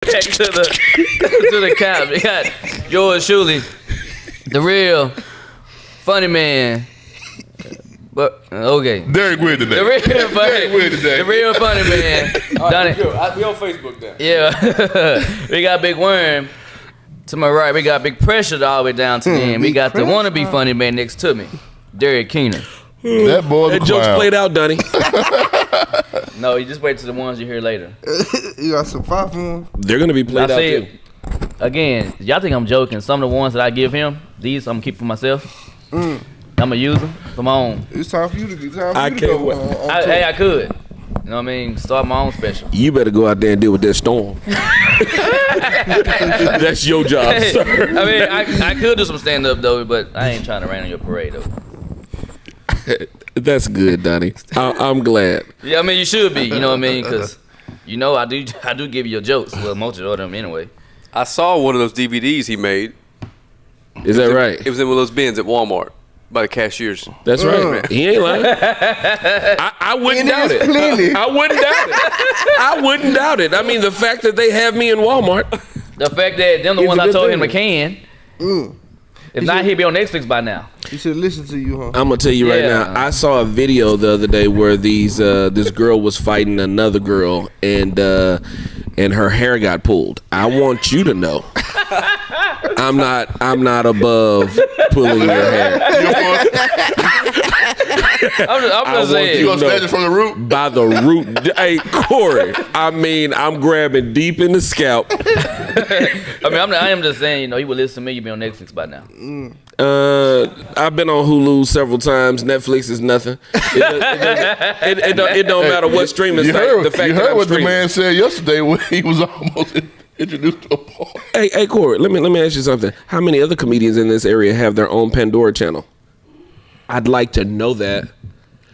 Back to the couch. We got yours truly, the real funny man. But okay, Derek Weird today. The real funny, Derek Weird today. The real funny man. Right, we on Facebook then. Yeah, we got Big Worm to my right. We got Big Pressure all the way down to the end. We got the wannabe funny man next to me, Derek Keenan. That boy's a That joke's clown. played out, Dunny. No, you just wait till the ones you hear later. You got some pop on? They're gonna be I played out see too. it. Again, y'all think I'm joking. Some of the ones that I give him, these I'm gonna keep for myself. I'm gonna use them for my own. It's time for you to get I to can't go wait. on Hey, I could. You know what I mean? Start my own special. You better go out there and deal with that storm. That's your job, Hey, sir. I mean, I could do some stand up though, but I ain't trying to rain on your parade though. That's good, Donnie. I'm glad. Yeah, I mean you should be. You know what I mean? Because you know I do give you your jokes. Well, most of them anyway. I saw one of those DVDs he made. Is that right? It was in one of those bins at Walmart by the cashiers. That's right. He ain't lying. I wouldn't doubt it. Plenty. I wouldn't doubt it. I wouldn't doubt it. I mean, the fact that they have me in Walmart. The fact that them the It's ones a I good told him thing. to can. If not, he'd be on Netflix by now. You should listen to you, huh? I'm gonna tell you right Yeah. now. I saw a video the other day where this girl was fighting another girl, and her hair got pulled. I want you to know, I'm not above pulling your hair. I'm just saying. You gonna snatch it from the root? By the root. Hey, Corey, I mean, I'm grabbing deep in the scalp. I am just saying. You know, he would listen to me. You'd be on Netflix by now. I've been on Hulu several times. Netflix is nothing. It don't matter what streaming You site. heard, The fact you that heard I'm what the streaming. man said yesterday when he was almost introduced to a porn. Hey, Corey, let me ask you something. How many other comedians in this area have their own Pandora channel? I'd like to know that.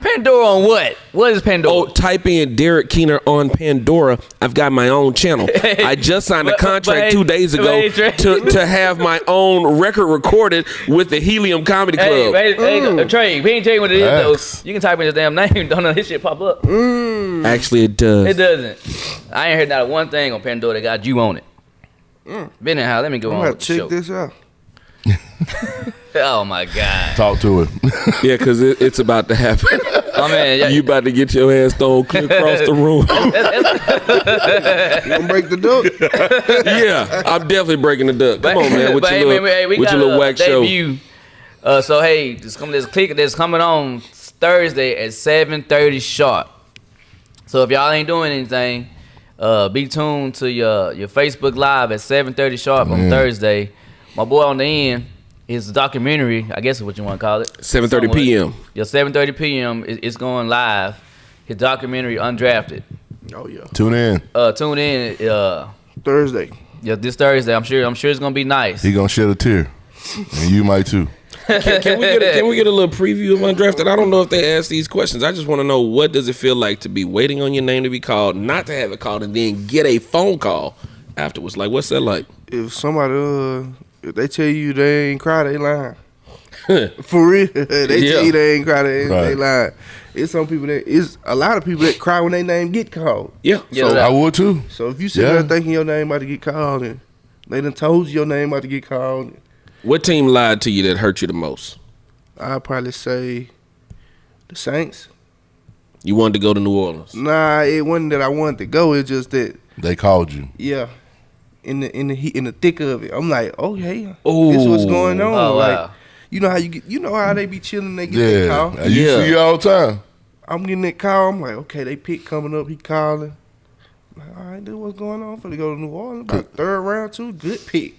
Pandora on what? What is Pandora? Oh, type in Derek Keener on Pandora. I've got my own channel. I just signed a But- contract but- 2 days ago but- Trey. to have my own record recorded with the Helium Comedy Club. Hey, Trey, we ain't tell you what it is Facts. though. You can type in his damn name. Don't know his shit pop up. Actually, it does. It doesn't. I ain't heard not one thing on Pandora that got you on it. Been in how? Let me go I'm on gonna with the show. check this out. Oh my god. Talk to it. Yeah, because it's about to happen. Oh man, yeah, You about to get your ass thrown clear across the room. You gonna break the duck? Yeah, I'm definitely breaking the duck. Come on, man, with but your hey, little, man, we with got your little a wax show. debut. So hey, there's coming on Thursday at 7:30 sharp. So if y'all ain't doing anything, be tuned to your Facebook Live at 7:30 sharp on Thursday. My boy on the end is a documentary. I guess is what you want to call it. 7:30 p.m. Yeah, 7:30 p.m. It's going live. His documentary Undrafted. Oh yeah. Tune in. Tune in. Thursday. Yeah, this Thursday. I'm sure it's gonna be nice. He gonna shed a tear, and you might too. Can we get a little preview of Undrafted? I don't know if they ask these questions. I just want to know, what does it feel like to be waiting on your name to be called, not to have it called, and then get a phone call afterwards? Like, what's that like? If somebody if they tell you they ain't cry, they lying. For real. They tell you they ain't cry, they Right. lying. It's a lot of people that cry when their name get called. Yeah. Yeah, So I would too. So if you sit Yeah. there thinking your name about to get called, and they done told you your name about to get called, What team lied to you that hurt you the most? I'd probably say the Saints. You wanted to go to New Orleans. Nah, it wasn't that I wanted to go. It's just that, They called you. yeah, in the thick of it, I'm like, oh hey, Ooh. this what's going on. Oh, Like, wow. you know how you know how they be chilling, they get that Yeah, call. you Yeah. see you all the time. I'm getting that call. I'm like, okay, they pick coming up. He calling. I'm like, all right, dude, what's going on? For to go to New Orleans, about third round too. Good pick.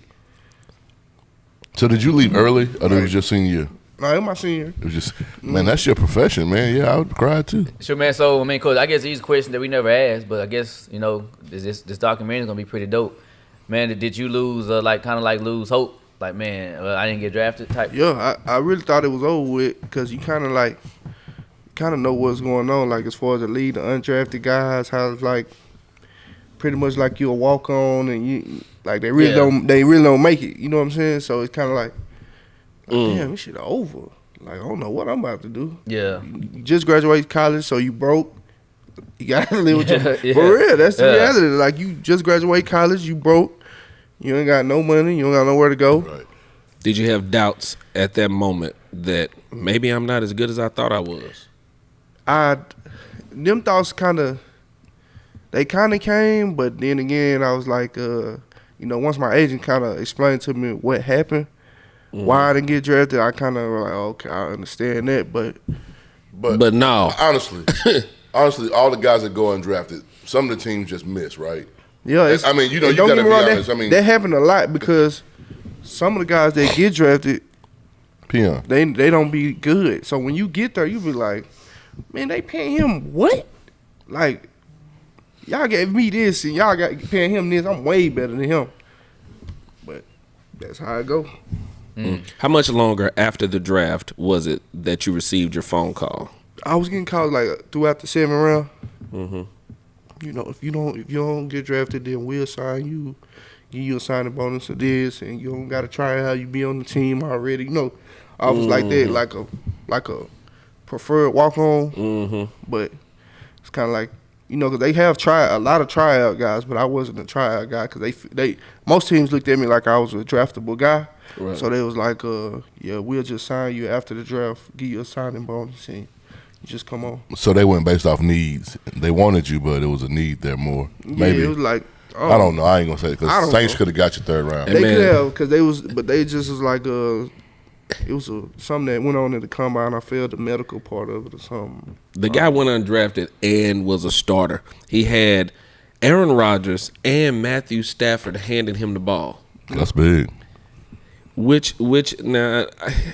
So did you leave early, or it was your senior year? No, it my senior. It was just, man, that's your profession, man. Yeah, I would cry too. Sure, man. So, I mean, Coach, I guess these questions that we never asked, but I guess, you know, this documentary is going to be pretty dope. Man, did you lose, kind of lose hope? Like, man, I didn't get drafted type? Yeah, I really thought it was over with because you kind of know what's going on. Like, as far as the lead, the undrafted guys, how it's like pretty much like you a walk on, and you like they really don't make it. You know what I'm saying? So it's kind of like, damn, this shit over. Like, I don't know what I'm about to do. Yeah. You just graduated college, so you broke. You gotta live with your Yeah. for real. That's the Yeah. reality. Like you just graduate college, you broke, you ain't got no money, you don't got nowhere to go. Right. Did you have doubts at that moment that maybe I'm not as good as I thought I was? Them thoughts kind of came, but then again, I was like, once my agent kind of explained to me what happened, why I didn't get drafted, I kind of like, okay, I understand that, but no. Honestly, all the guys that go undrafted, some of the teams just miss, right? yeah, I mean, you don't gotta get be me wrong, honest. I mean, that happened a lot because some of the guys that get drafted, Peon. they don't be good. So when you get there, you be like, man, they paying him what? Like, y'all gave me this and y'all got paying him this. I'm way better than him. But that's how it go. How much longer after the draft was it that you received your phone call? I was getting calls like throughout the 7th round. You know, if you don't get drafted, then we'll sign you, give you a signing bonus of this, and you don't gotta try out. You be on the team already. You know, I was like that, like a preferred walk on. But it's kind of like, because they have a lot of tryout guys, but I wasn't a tryout guy because they most teams looked at me like I was a draftable guy. Right. So they was like, yeah, we'll just sign you after the draft, give you a signing bonus, and you just come on. So they went based off needs. They wanted you, but it was a need there more. Maybe. Yeah, it was like, I don't know. I ain't gonna say it I because don't Saints know. could have got you 3rd round. They Man. could have, because they just was like, it was something that went on in the combine. I failed the medical part of it or something. The guy went undrafted and was a starter. He had Aaron Rodgers and Matthew Stafford handing him the ball. That's big. Which now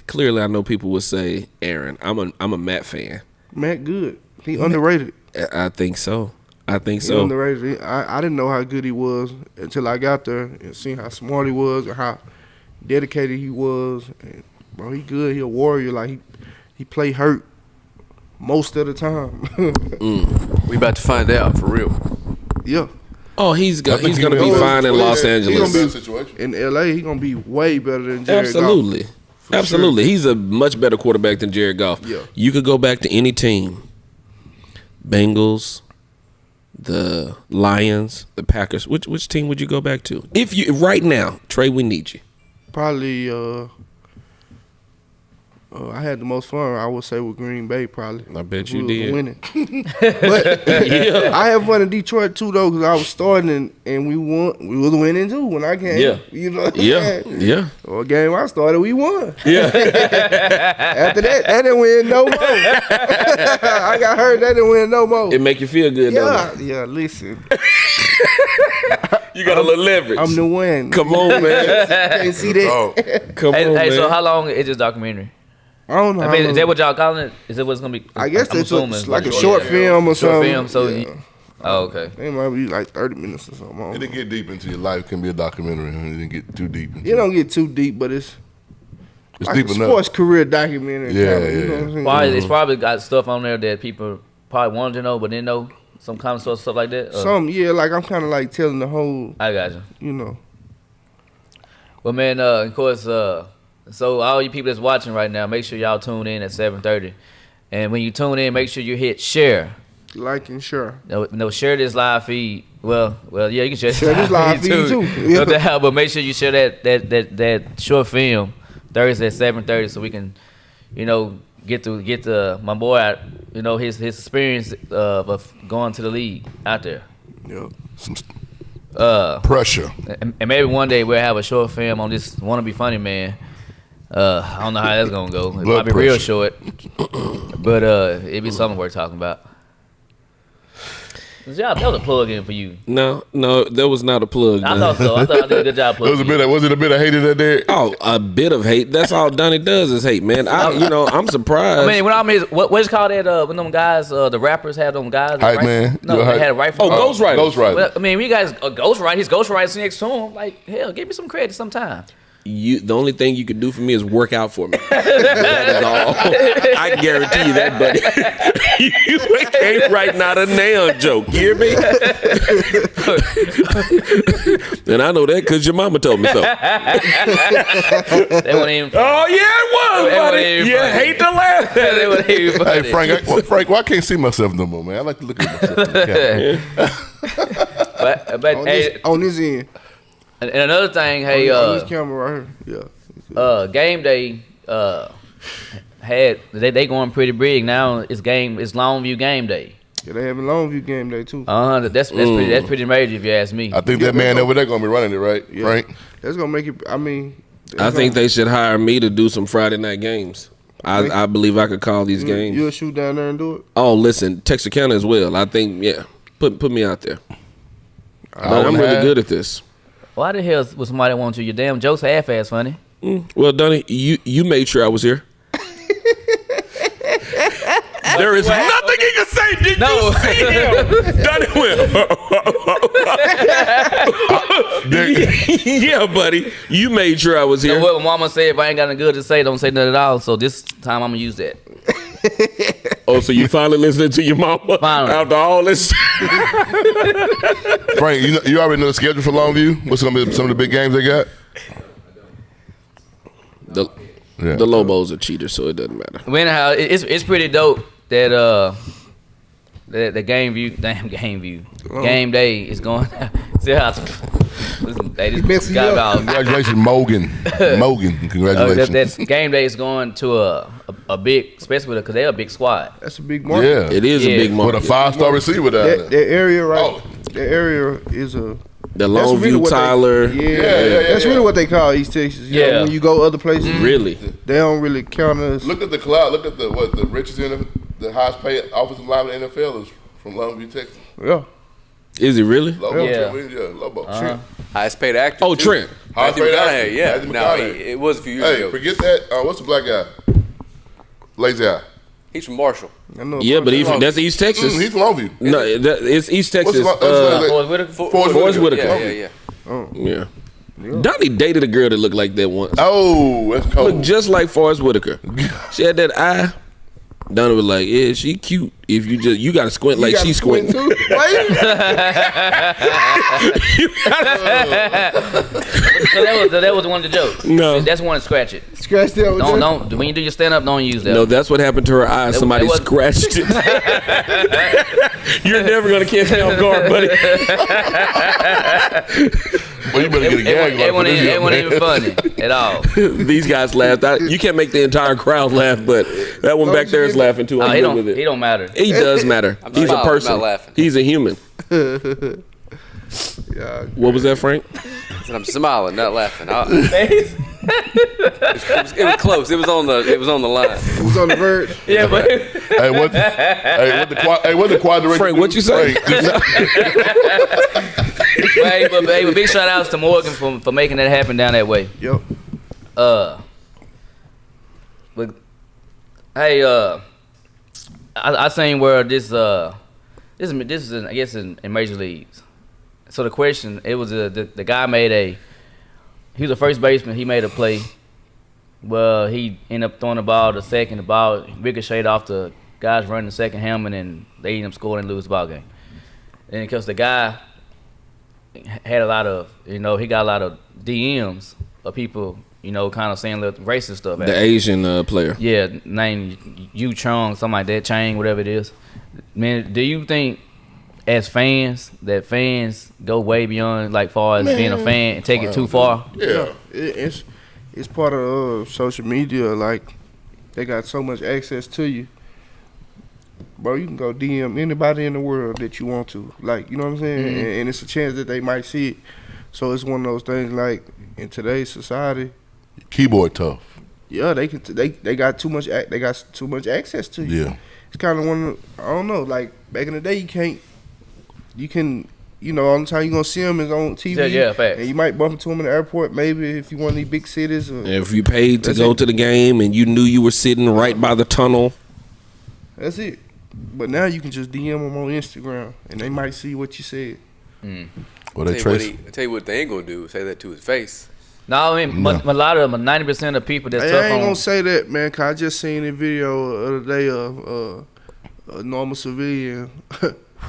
clearly I know people would say Aaron. I'm a Matt fan. Matt good. He underrated. I think so. He underrated. I didn't know how good he was until I got there and seen how smart he was and how dedicated he was. And, bro, he good. He a warrior. Like he play hurt most of the time. We about to find out for real. Yeah. Oh, he's I think gonna be he fine in Los He gonna Angeles. be in a situation. In LA, he gonna be way better than Jared Absolutely. Goff. Absolutely. He's a much better quarterback than Jared Goff. Yeah. You could go back to any team. Bengals, the Lions, the Packers. Which team would you go back to? If you right now, Trey, we need you. Probably I had the most fun, I would say, with Green Bay probably. I bet We you was did. winning. But I had fun in Detroit too though, because I was starting and we won. We was winning too when I came. Yeah. You know what I'm Yeah. saying? Yeah. Or game I started, we won. Yeah. After that, they didn't win no more. I got hurt, they didn't win no more. It make you feel good, don't Yeah, listen. it? You got a little leverage. I'm the one. Come on, man. Can't see that. Oh, Come Hey, on, hey, man. so how long is this documentary? I don't know. I how mean, long- is that what y'all calling it? Is that what it's gonna be? I guess I'm it's assuming like a short film or Short something. film, so Yeah. oh, okay. It might be like 30 minutes or something. I it don't know. didn't get deep into your life. It can be a documentary. It didn't get too deep into It don't get too deep, but it's like deep a enough. sports career documentary. Yeah, kinda, you yeah. know what I'm saying? Probably, it's probably got stuff on there that people probably wanted to know, but didn't know. Some kind of stuff like that. Yeah, like I'm kind of like telling the whole, I got you. you know. Well, man, of course, so all you people that's watching right now, make sure y'all tune in at 7:30. And when you tune in, make sure you hit share. Like and share. No, share this live feed. Well, yeah, you can share, Share this live feed too. No doubt, but make sure you share that short film Thursday at 7:30, so we can, get to my boy out, his experience of going to the league out there. Yeah. some Pressure. pressure. And maybe one day we'll have a short film on this Wanna Be Funny Man. I don't know how that's gonna go. It might be real pressure. short, but it'd be something worth talking about. That was a plug in for you. No, that was not a plug. I man. thought so. I thought I did a good job plugging. Was it a bit of hate in that there? Oh, a bit of hate. That's all Donnie does is hate, man. I'm surprised. I mean, when I'm his, what's it called that? When them guys, the rappers had them guys. Hype man? No, You a they hype- had a rifle. Ghost Rider. Ghost Rider. Well, I mean, you guys, Ghost Rider. His Ghost Rider's next to him. Like, hell, give me some credit sometime. The only thing you can do for me is work out for me. That is all. I guarantee you that, buddy. You ain't right not a nail joke. You hear me? And I know that because your mama told me so. That wasn't even funny. Oh yeah, it was, buddy. You hate to laugh. That wasn't even funny. Hey, Frank, why I can't see myself no more, man? I like to look at myself in the camera. But on this end. and another thing, hey, on this camera right here. Yeah. game day had they going pretty big now. It's Longview game day. Yeah, they having Longview game day too. That's pretty major if you ask me. I think that man over there gonna be running it, right, Frank? That's gonna make it. I mean, I think they should hire me to do some Friday night games. I believe I could call these games. You'll shoot down there and do it. Oh, listen, Texarkana as well. I think, put me out there. I'm really good at this. Why the hell would somebody want you? Your damn jokes half-ass funny. Well, Donnie, you made sure I was here. There is nothing he can say. Did you see him? Donnie went. Yeah, buddy. You made sure I was here. You know what mama said? If I ain't got nothing good to say, don't say nothing at all. So this time I'm gonna use that. Oh, so you finally listening to your mama after all this? Frank, you already know the schedule for Longview? What's gonna be some of the big games they got? The Lobos are cheaters, so it doesn't matter. Well, anyhow, it's pretty dope that the game day is going. See how Congratulations, Mogan. Congratulations. That game day is going to a big, especially because they're a big squad. That's a big market. Yeah, it is a big market. With a 5-star receiver down there. That area, right? That area is a. The Longview, Tyler. That's really what they call East Texas. You know, when you go other places, really, they don't really count us. Look at the cloud. Look at the richest the highest paid offensive lineman in the NFL is from Longview, Texas. Yeah. Is it really? Lobo, Lobo. Highest paid actor. Oh, too. Trent. Matthew McConaughey, yeah. Matthew No, McConaughey. it was a few years ago. Forget that. What's the black guy? Lazy eye. He's from Marshall. Yeah, but that's East Texas. He's from Longview. No, it's East Texas. Forrest Whitaker. Yeah. Yeah. Donnie dated a girl that looked like that once. Oh, that's cold. Looked just like Forrest Whitaker. She had that eye. Donnie was like, "Yeah, she cute. If you gotta squint like she squint too." That was one of the jokes. No, that's one to scratch it. Scratch that. Don't. When you do your stand up, don't use that. No, that's what happened to her eye. Somebody scratched it. You're never gonna catch me off guard, buddy. Well, you better get a gag. It wasn't even funny at all. These guys laughed. You can't make the entire crowd laugh, but that one back there is laughing too. He don't matter. He does matter. He's a person. I'm not laughing. He's a human. Yeah. What was that, Frank? I said I'm smiling, not laughing. It was close. It was on the line. It was on the verge. Yeah, but what the quad director? Frank, what you say? but big shout outs to Morgan for making that happen down that way. Yep. But hey, I seen where this is I guess in major leagues. So the question, it was the guy he was a first baseman. He made a play. Well, he ended up throwing the ball to second. The ball ricocheted off the guys running the second helmet, and they ended up scoring and lose the ball game. And because the guy had a lot of, he got a lot of DMs of people, kind of saying little racist stuff. The Asian player. Yeah, named Yu Chong, something like that, Chang, whatever it is. Man, do you think as fans that fans go way beyond like far as being a fan and take it too far? Yeah. It's part of social media. Like, they got so much access to you. Bro, you can go DM anybody in the world that you want to. Like, you know what I'm saying? Mm-hmm. And it's a chance that they might see it. So it's one of those things like in today's society. Keyboard tough. Yeah, they got too much access to you. Yeah. It's kind of one of, I don't know, like back in the day you can only time you're going to see them is on TV. Yeah, facts. And you might bump into them in the airport maybe if you one of these big cities. Or, if you paid to go to the game and you knew you were sitting right by the tunnel. That's it. But now you can just DM them on Instagram and they might see what you said. Well, I tell you what they ain't going to do, say that to his face. No, I mean, a lot of them, 90% of people that's Hey, tough I ain't on. gonna say that, man, cause I just seen a video the other day of a normal civilian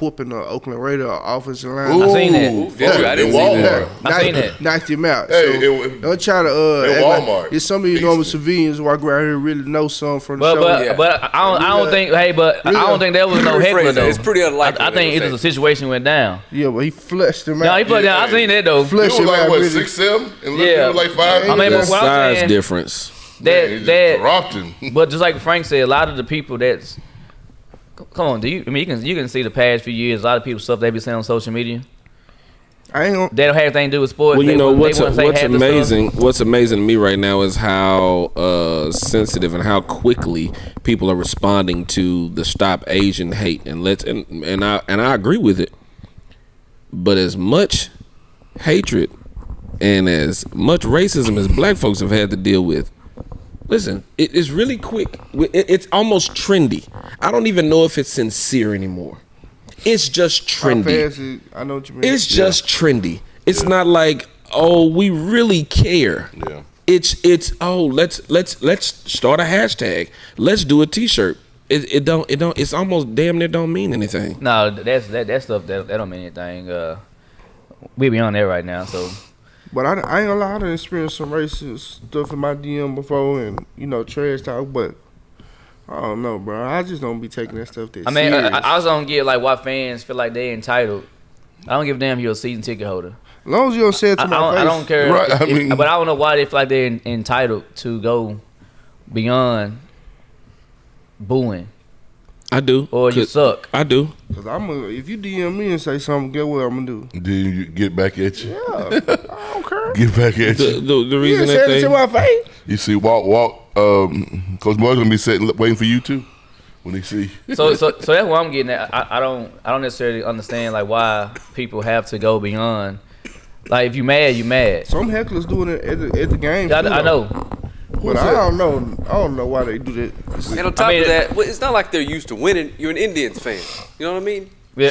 whooping the Oakland Raider offensive line. I seen that. Ooh, did you? I didn't see that. I seen that. Knocked him out. Hey, So don't try to in act Walmart. like it's some of these normal civilians walk around here and really know something from the show. But I don't think. Hey, but I don't think there was no heckler though. It's pretty unlikely. I think it was a situation went down. Yeah, but he flushed him out. No, he put down. I seen that though. He Flushed was him like out. what, really. 6'7" and Yeah. looked like 5. I mean, The but what I'm size saying, difference. that dropped him. but just like Frank said, a lot of the people that's come on, you can see the past few years. A lot of people stuff they be saying on social media. I ain't gonna. They don't have anything to do with sports. Well, you They know wouldn't say what's half the stuff. amazing. What's amazing to me right now is how sensitive and how quickly people are responding to the Stop Asian Hate, and I agree with it. But as much hatred and as much racism as black folks have had to deal with, listen, it is really quick. It's almost trendy. I don't even know if it's sincere anymore. It's just trendy. I know what you mean. It's just trendy. It's not like, oh, we really care. Yeah. It's oh, let's start a hashtag. Let's do a T-shirt. It don't. It's almost damn near don't mean anything. No, that stuff that don't mean anything. We be on there right now, so. But I ain't gonna lie, I done experienced some racist stuff in my DM before, and trash talk. But I don't know, bro. I just don't be taking that stuff that I mean, serious. I also don't get like why fans feel like they entitled. I don't give a damn if you're a season ticket holder. As long as you don't say it to my face. I don't care. Right, I mean- but I don't know why they feel like they're entitled to go beyond booing I do. or you suck. I do. Cause if you DM me and say something, get what I'm gonna do. Then you get back at you. Yeah, I don't care. Get back at you. The You reason done that said it they to my face. You see, walk. Coach Moy's gonna be sitting waiting for you too when he see. So that's what I'm getting at. I don't necessarily understand like why people have to go beyond. Like if you mad, you mad. Some hecklers doing it at the game. I too, know. though. But I don't know. I don't know why they do that. And on top of that, it's not like they're used to winning. You're an Indians fan. You know what I mean? Yeah.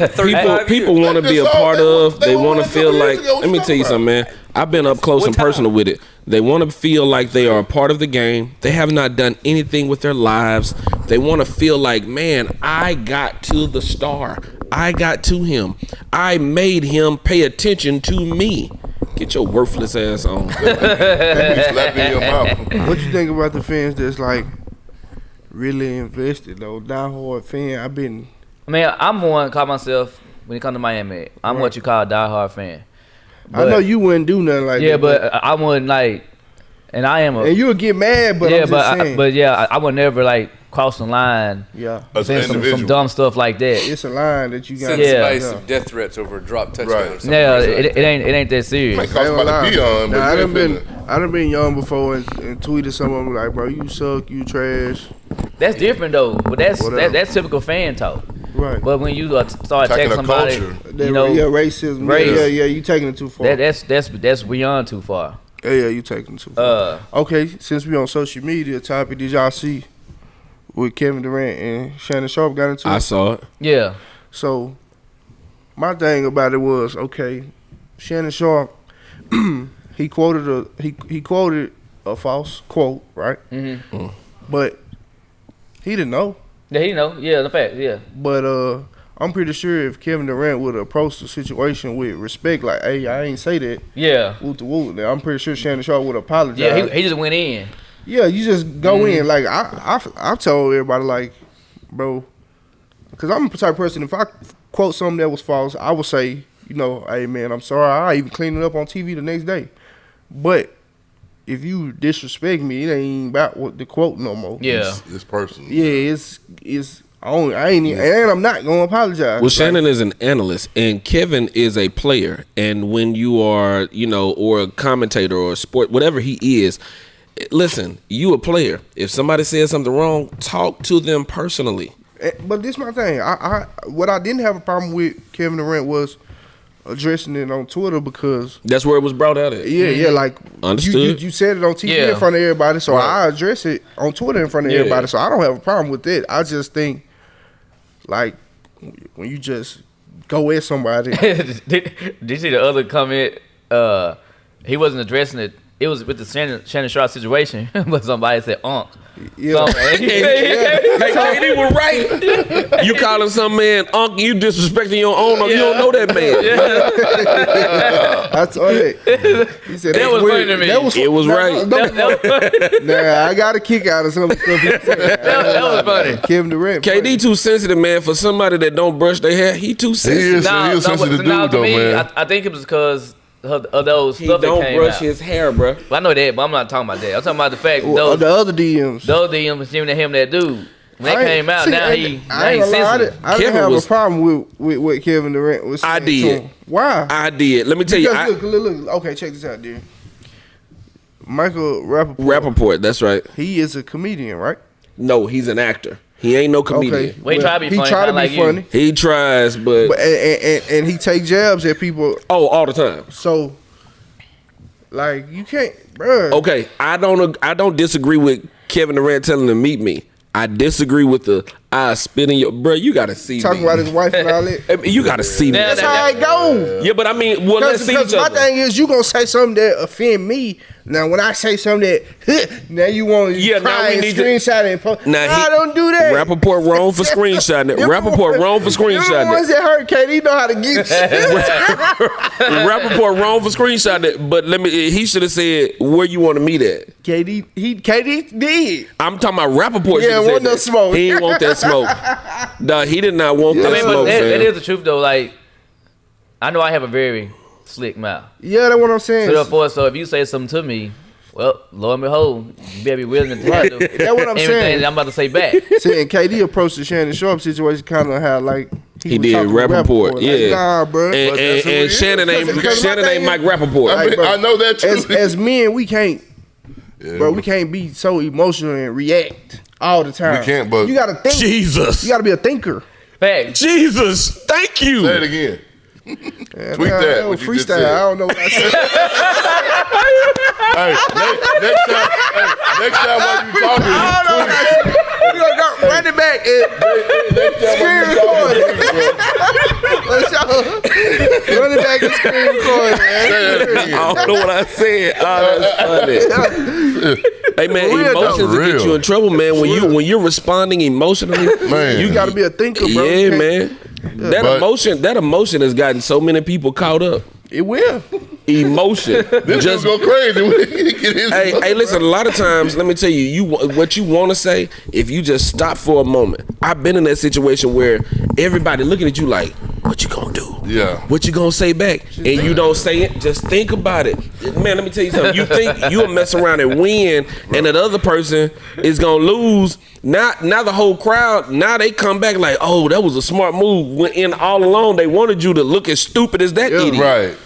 35 people years. want to be a That's all part they want- of. they They want want to a feel couple years like. ago, what Let me you tell you talking something, man. I've been up close One and time. personal with it. They want to feel like they are a part of the game. They have not done anything with their lives. They want to feel like, man, I got to the star. I got to him. I made him pay attention to me. Get your worthless ass on. Slap in your mouth. What you think about the fans that's like really invested though? Die-hard fan. I mean, I'm one call myself when it comes to Miami. I'm what you call a diehard fan. I know you wouldn't do nothing like Yeah, that. but I wouldn't like, and I am a And you would get mad, but yeah, I'm just saying. but yeah, I would never like cross the line yeah, As an saying some individual. dumb stuff like that. it's a line that you got. Send Yeah. somebody some death threats over a drop touchdown. Right. Or something. Yeah, Like it ain't that Might serious. cost I ain't about gonna to be lie. on, but Nah, you I done been young before and tweeted someone like, bro, you suck, you trash. That's different though. But Whatever. that's typical fan talk. Right. But when you start Attacking attacking a somebody, culture. you know, yeah, racism. race. Yeah, you taking it too far. that's beyond too far. Yeah, you taking it too far. Okay, since we on social media topic, did y'all see what Kevin Durant and Shannon Sharpe got into? I saw it. Yeah, So my thing about it was, okay, Shannon Sharpe, he quoted a false quote, right? Mm-hmm. But he didn't know. yeah, you know, yeah, the fact, yeah, But I'm pretty sure if Kevin Durant would have approached the situation with respect, like, hey, I ain't say that, yeah, woot the woot, I'm pretty sure Shannon Sharpe would apologize. yeah. He just went in. Yeah, you just go in. Like I told everybody, like, bro, because I'm the type of person. If I quote something that was false, I would say, hey man, I'm sorry. I even clean it up on TV the next day. But if you disrespect me, it ain't about what the quote no more. Yeah, This person. Yeah, it's I ain't even, and I'm not gonna apologize. Well, Shannon is an analyst, and Kevin is a player. And when you are, or a commentator or a sport, whatever he is, listen, you a player. If somebody says something wrong, talk to them personally. But this my thing. What I didn't have a problem with Kevin Durant was addressing it on Twitter because That's where it was brought out at. yeah, like Understood. you said it on TV Yeah. in front of everybody, so Right. I address it on Twitter in front of Yeah. everybody. So I don't have a problem with that. I just think, like, when you just go at somebody, did you see the other comment? he wasn't addressing it. It was with the Shannon Sharpe situation, but somebody said "unk." Yeah. Hey, KD was right. You calling some man uncle, you disrespecting your own uncle. You don't know that man. I saw that. He said That was funny to me. It was right. Nah, I got a kick out of some stuff he said. That was funny. Kevin Durant. KD too sensitive, man. For somebody that don't brush their hair, he too sensitive. He is a sensitive dude, though, man. I think it was because of those He stuff that don't came brush out. his hair, bro. I know that, but I'm not talking about that. I'm talking about the fact Well, the other DMs. those DMs giving to him that dude. When they came out, now he's sensitive. I didn't Kevin have was- a problem with what Kevin Durant was saying. I did. To him. Why? I did. Let me tell you. Because look. Okay, check this out, dude. Michael Rappaport, that's right. He is a comedian, right? No, he's an actor. He ain't no comedian. Okay. Well, he try to be funny, He try to kinda be like you. funny. He tries, but And he take jabs at people. all the time. So, like, you can't, bruh. Okay, I don't disagree with Kevin Durant telling him to meet me. I disagree with the spit in your bro. You gotta see Talking me. about his wife and all that. I mean, you gotta see me. That's how it goes. Yeah, but I mean, well, let's see Because each my other. thing is, you gonna say something that offend me. Now, when I say something that, now you want to Yeah, now cry we and need to- screenshot it and post. Now, Nah, don't do that. Rappaport wrong for screenshotting it. Rappaport wrong for Them the screenshotting ones it. that hurt KD know how to get shit. Rappaport wrong for screenshotting it. But he should have said where you want to meet at. KD did. I'm talking about Rappaport. Yeah, should've want said no that. smoke. He didn't want that smoke. Nah, he did not want I that mean, but smoke, that man. is the truth though. Like, I know I have a very slick mouth. Yeah, that's what I'm saying. So therefore, so if you say something to me, well, lo and behold, you better be willing to handle That's what I'm everything saying. that I'm about to say back. Saying KD approached the Shannon Sharpe situation kind of how like He was did talking to Rappaport, Like, yeah. nah, bro. And, that's who he and is. Shannon ain't Because my Shannon thing ain't is- Mike Rappaport. Like, bro, I know that too. as men, we can't, bro. We can't be so emotional and react all the time. We can't, but- you gotta think. Jesus. You gotta be a thinker. Fact. Jesus, thank you. Say it again. Yeah, Tweet man, that, was what you just freestyle. said. I don't know what I said. Hey, next time while you talking, I don't know what I said. You gonna go run it back and screen record. Run it back and screen record, man. I don't know what I said. Oh, that's funny. Hey man, For real, emotions though. will get Real. you in trouble, man. When you're responding emotionally, Man. You gotta be a thinker, bro. yeah, You can't- man. But- That emotion has gotten so many people caught up. It will. Emotion. this Just dude go crazy. Hey, listen. A lot of times, let me tell you, what you want to say. If you just stop for a moment, I've been in that situation where everybody looking at you like, "What you gonna do? Yeah. What you gonna say back?" And you don't say it. Just think about it, man. Let me tell you something. You think you'll mess around and win, and that other person is gonna lose. Now the whole crowd, now they come back like, "Oh, that was a smart move." When in all along, they wanted you to look as stupid as that idiot. Right.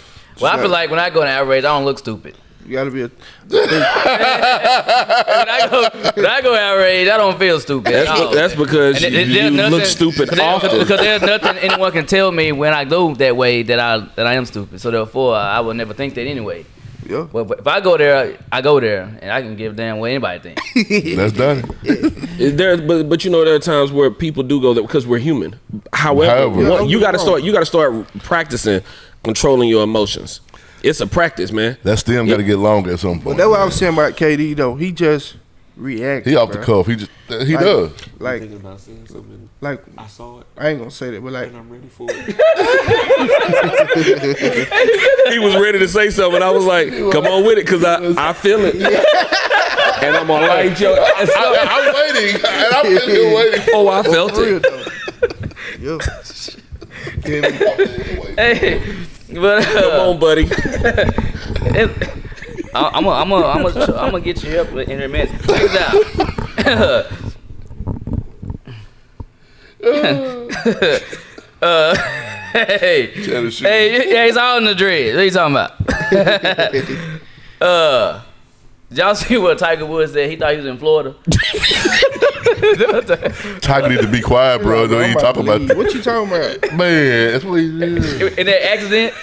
Well, I feel like when I go in outrage, I don't look stupid. You gotta be a. When I go outrage, I don't feel stupid. That's because And you look stupid often. Because there's nothing anyone can tell me when I go that way that I am stupid. So therefore, I would never think that anyway. Yeah. But if I go there, and I can give a damn what anybody thinks. That's done. But you know there are times where people do go there because we're human. However, However. you got to start practicing controlling your emotions. It's a practice, man. That stem got to get longer at some But point. that's what I was saying about KD though. He just reacts. He off the bro. cuff. He does. Like, about saying something. like I saw it I ain't gonna say that, but like, I'm ready for it. He was ready to say something. I was like, "Come on with it," because I feel it, and I'm gonna light your ass up. I'm waiting, and I'm still waiting. Oh, I felt for real it. though. Yeah. Hey, but Come on, buddy. I'm gonna get you up in a minute. Check it out. Hey, it's all in the dread. What are you talking about? Did y'all see what Tiger Woods said? He thought he was in Florida. Tiger need to be quiet, bro. No, you talking about that. What you talking about? Man, that's what he did. In that accident,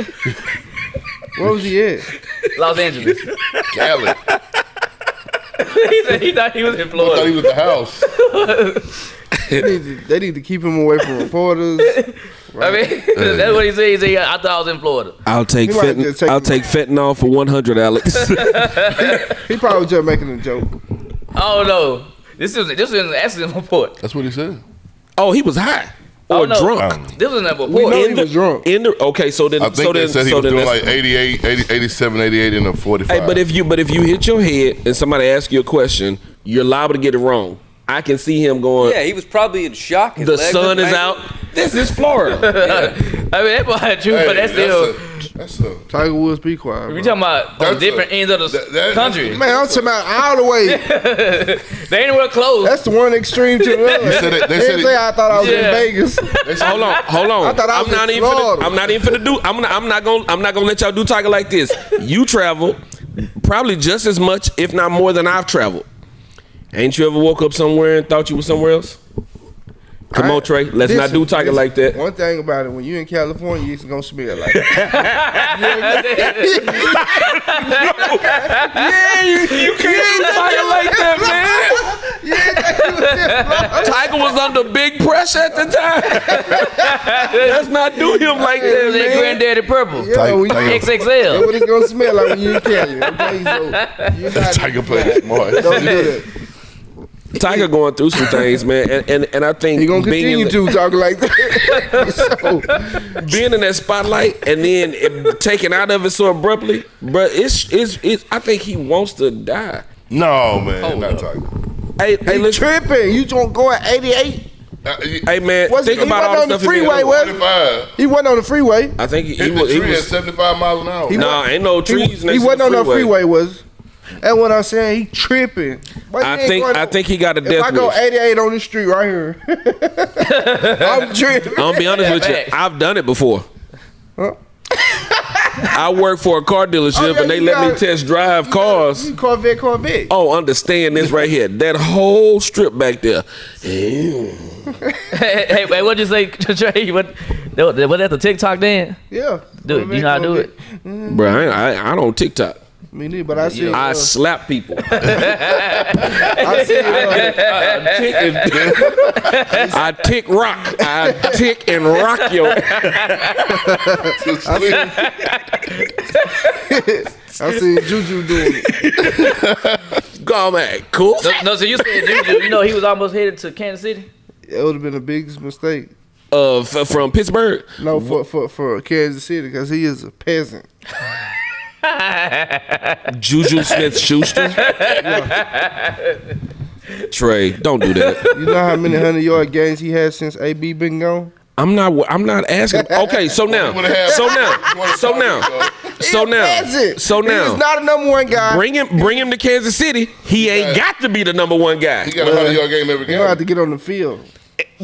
Where was he at? Los Angeles. Cali. He said he thought he was in I thought he Florida. was at the house. They need to keep him away from reporters. I mean, that's what he said. He said, I thought I was in Florida. I'll take He might just take I'll him. take fentanyl for 100, Alex. He probably was just making a joke. Oh no, this is an accident report. That's what he said. Oh, he was high or no. drunk. This was a report. We know he was drunk. Okay, so then I think they said he was doing that's- like 88, 87, 88 in a 45. Hey, but if you hit your head and somebody asks you a question, you're liable to get it wrong. I can see him going. Yeah, he was probably in shock. His The legs sun were is mangled. out. This is Florida. I mean, that might true, Hey, but that's still. that's a Tiger Woods, be quiet. We Bro. talking about That's different ends of the country. Man, I'm talking about all the way. They ain't anywhere close. That's the one extreme to the other. said it- they They said didn't it- say I thought I was Yeah. in Vegas. Hold on. I thought I was in Florida. I'm not even finna do. I'm not gonna let y'all do Tiger like this. You travel probably just as much, if not more, than I've traveled. Ain't you ever woke up somewhere and thought you were somewhere else? Come on, Trey. Let's not do Tiger like that. One thing about it, when you in California, it's gonna smell like that. You can't do Tiger like that, man. Tiger was under big pressure at the time. Let's not do him like that, That man. Granddaddy Purple. Yeah, when you, that's XXL. what it's gonna smell like when you in Cali. Okay, so you're not, Tiger played smart. don't do that. Tiger going through some things, man, and I think He gonna being continue in to talk like that. So, being in that spotlight and then it taken out of it so abruptly, bro, it's I think he wants to die. No, man, not Tiger. Hey, he listen, tripping. You don't go at 88. hey man, Was think he about all wasn't the on the stuff he freeway, did. was he? 45. He wasn't on the freeway. I think he Hit was. the He tree at was 75 miles an hour. nah, ain't no trees next He to wasn't the on the freeway. freeway, was. That's what I'm saying. He tripping. But he I ain't think going- he got a If death I go wish. 88 on the street right here, I'm tripping. I'm gonna be honest with you. Facts. I've done it before. Huh? I work for a car dealership Oh, yeah, and they you let me got- test drive cars. You Corvette. Oh, understand this right here. That whole strip back there. Hey, what'd you say, Trey? Was that the TikTok then? Yeah. Dude, you know how to do it? Bro, I don't TikTok. Me neither, but I see. I slap people. I see. I tick rock. I tick and rock your. I see Juju doing it. Go man, cool. No, so you said Juju. You know he was almost headed to Kansas City. It would have been the biggest mistake. From Pittsburgh. No, for Kansas City, because he is a peasant. Juju Smith-Schuster. Trey, don't do that. You know how many 100-yard games he had since AB been gone? I'm not asking. Okay, so now, Peasant. He's not a number one guy. bring him to Kansas City. He ain't got to be the number one guy. He got a 100-yard game every You don't have game. to get on the field.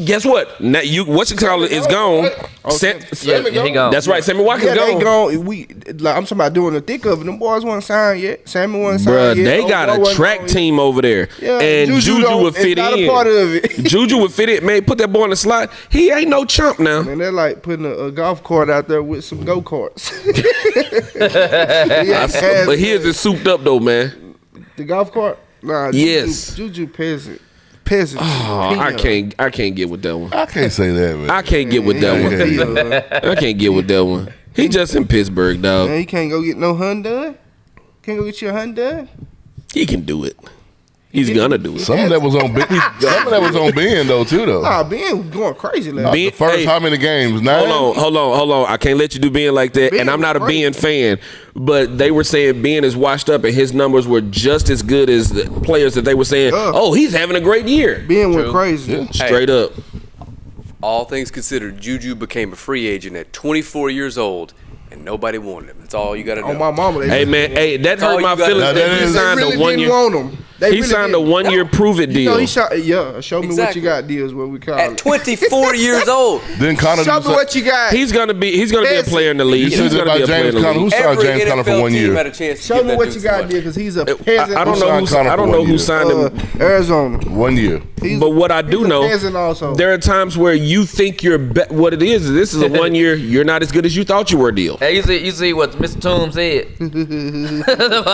Guess what? Now what you call it is gone. Yeah, he gone. That's right. Sammy Watkins Yeah, they gone. gone. I'm talking about doing the thick of it. Them boys wasn't signed yet. Sammy wasn't Bruh, signed yet. they Old got boy a wasn't track gone yet. team over there, Yeah, and Juju don't- would fit is not in. a part of it. Juju would fit in. Man, put that boy in the slot. He ain't no chump now. And they're like putting a golf cart out there with some go karts. But his is souped up though, man. The golf cart? Nah. Yes. Juju peasant. Oh, I can't get with that one. I can't say that, man. I can't get with that one. I can't get with that one. He just in Pittsburgh, dog. Man, you can't go get no hun done? Can't go get your hun done? He can do it. He's gonna do it. Some of that was on Ben. Some of that was on Ben though too though. Nah, Ben was going crazy last Ben- The first hey, how many games? 9. Hold on. I can't let you do Ben like that. Ben And I'm not a was great. Ben fan, but they were saying Ben is washed up and his numbers were just as good as the players that they were saying, oh, he's having a great year. Ben went crazy. Yeah. Straight up. All things considered, Juju became a free agent at 24 years old, and nobody wanted him. That's all you got to know. On my mama. They Hey man, hey, that all hurt you my got- feelings Now, that that he is- signed really a 1 didn't year. want him. They He really signed a didn't. 1 year prove it You know, deal. he shot. Yeah, show me what Exactly. you got. Deals what we call At it. 24 years old. Then Connor. Show me what you got. He's gonna be a player in the league. You said He's that gonna be about a player in James the Conner. Who league. signed Every James Conner for NFL 1 team year? had a chance to Show give me that what dude you some got, money. deal, because he's a peasant. I don't know signed Conner I don't for know 1 who year? signed him. Arizona. 1 year. But what I do He's a know, peasant also. there are times where you think you're what it is. This is a 1 year. You're not as good as you thought you were. Deal. Hey, you see what Mr. Toombs said?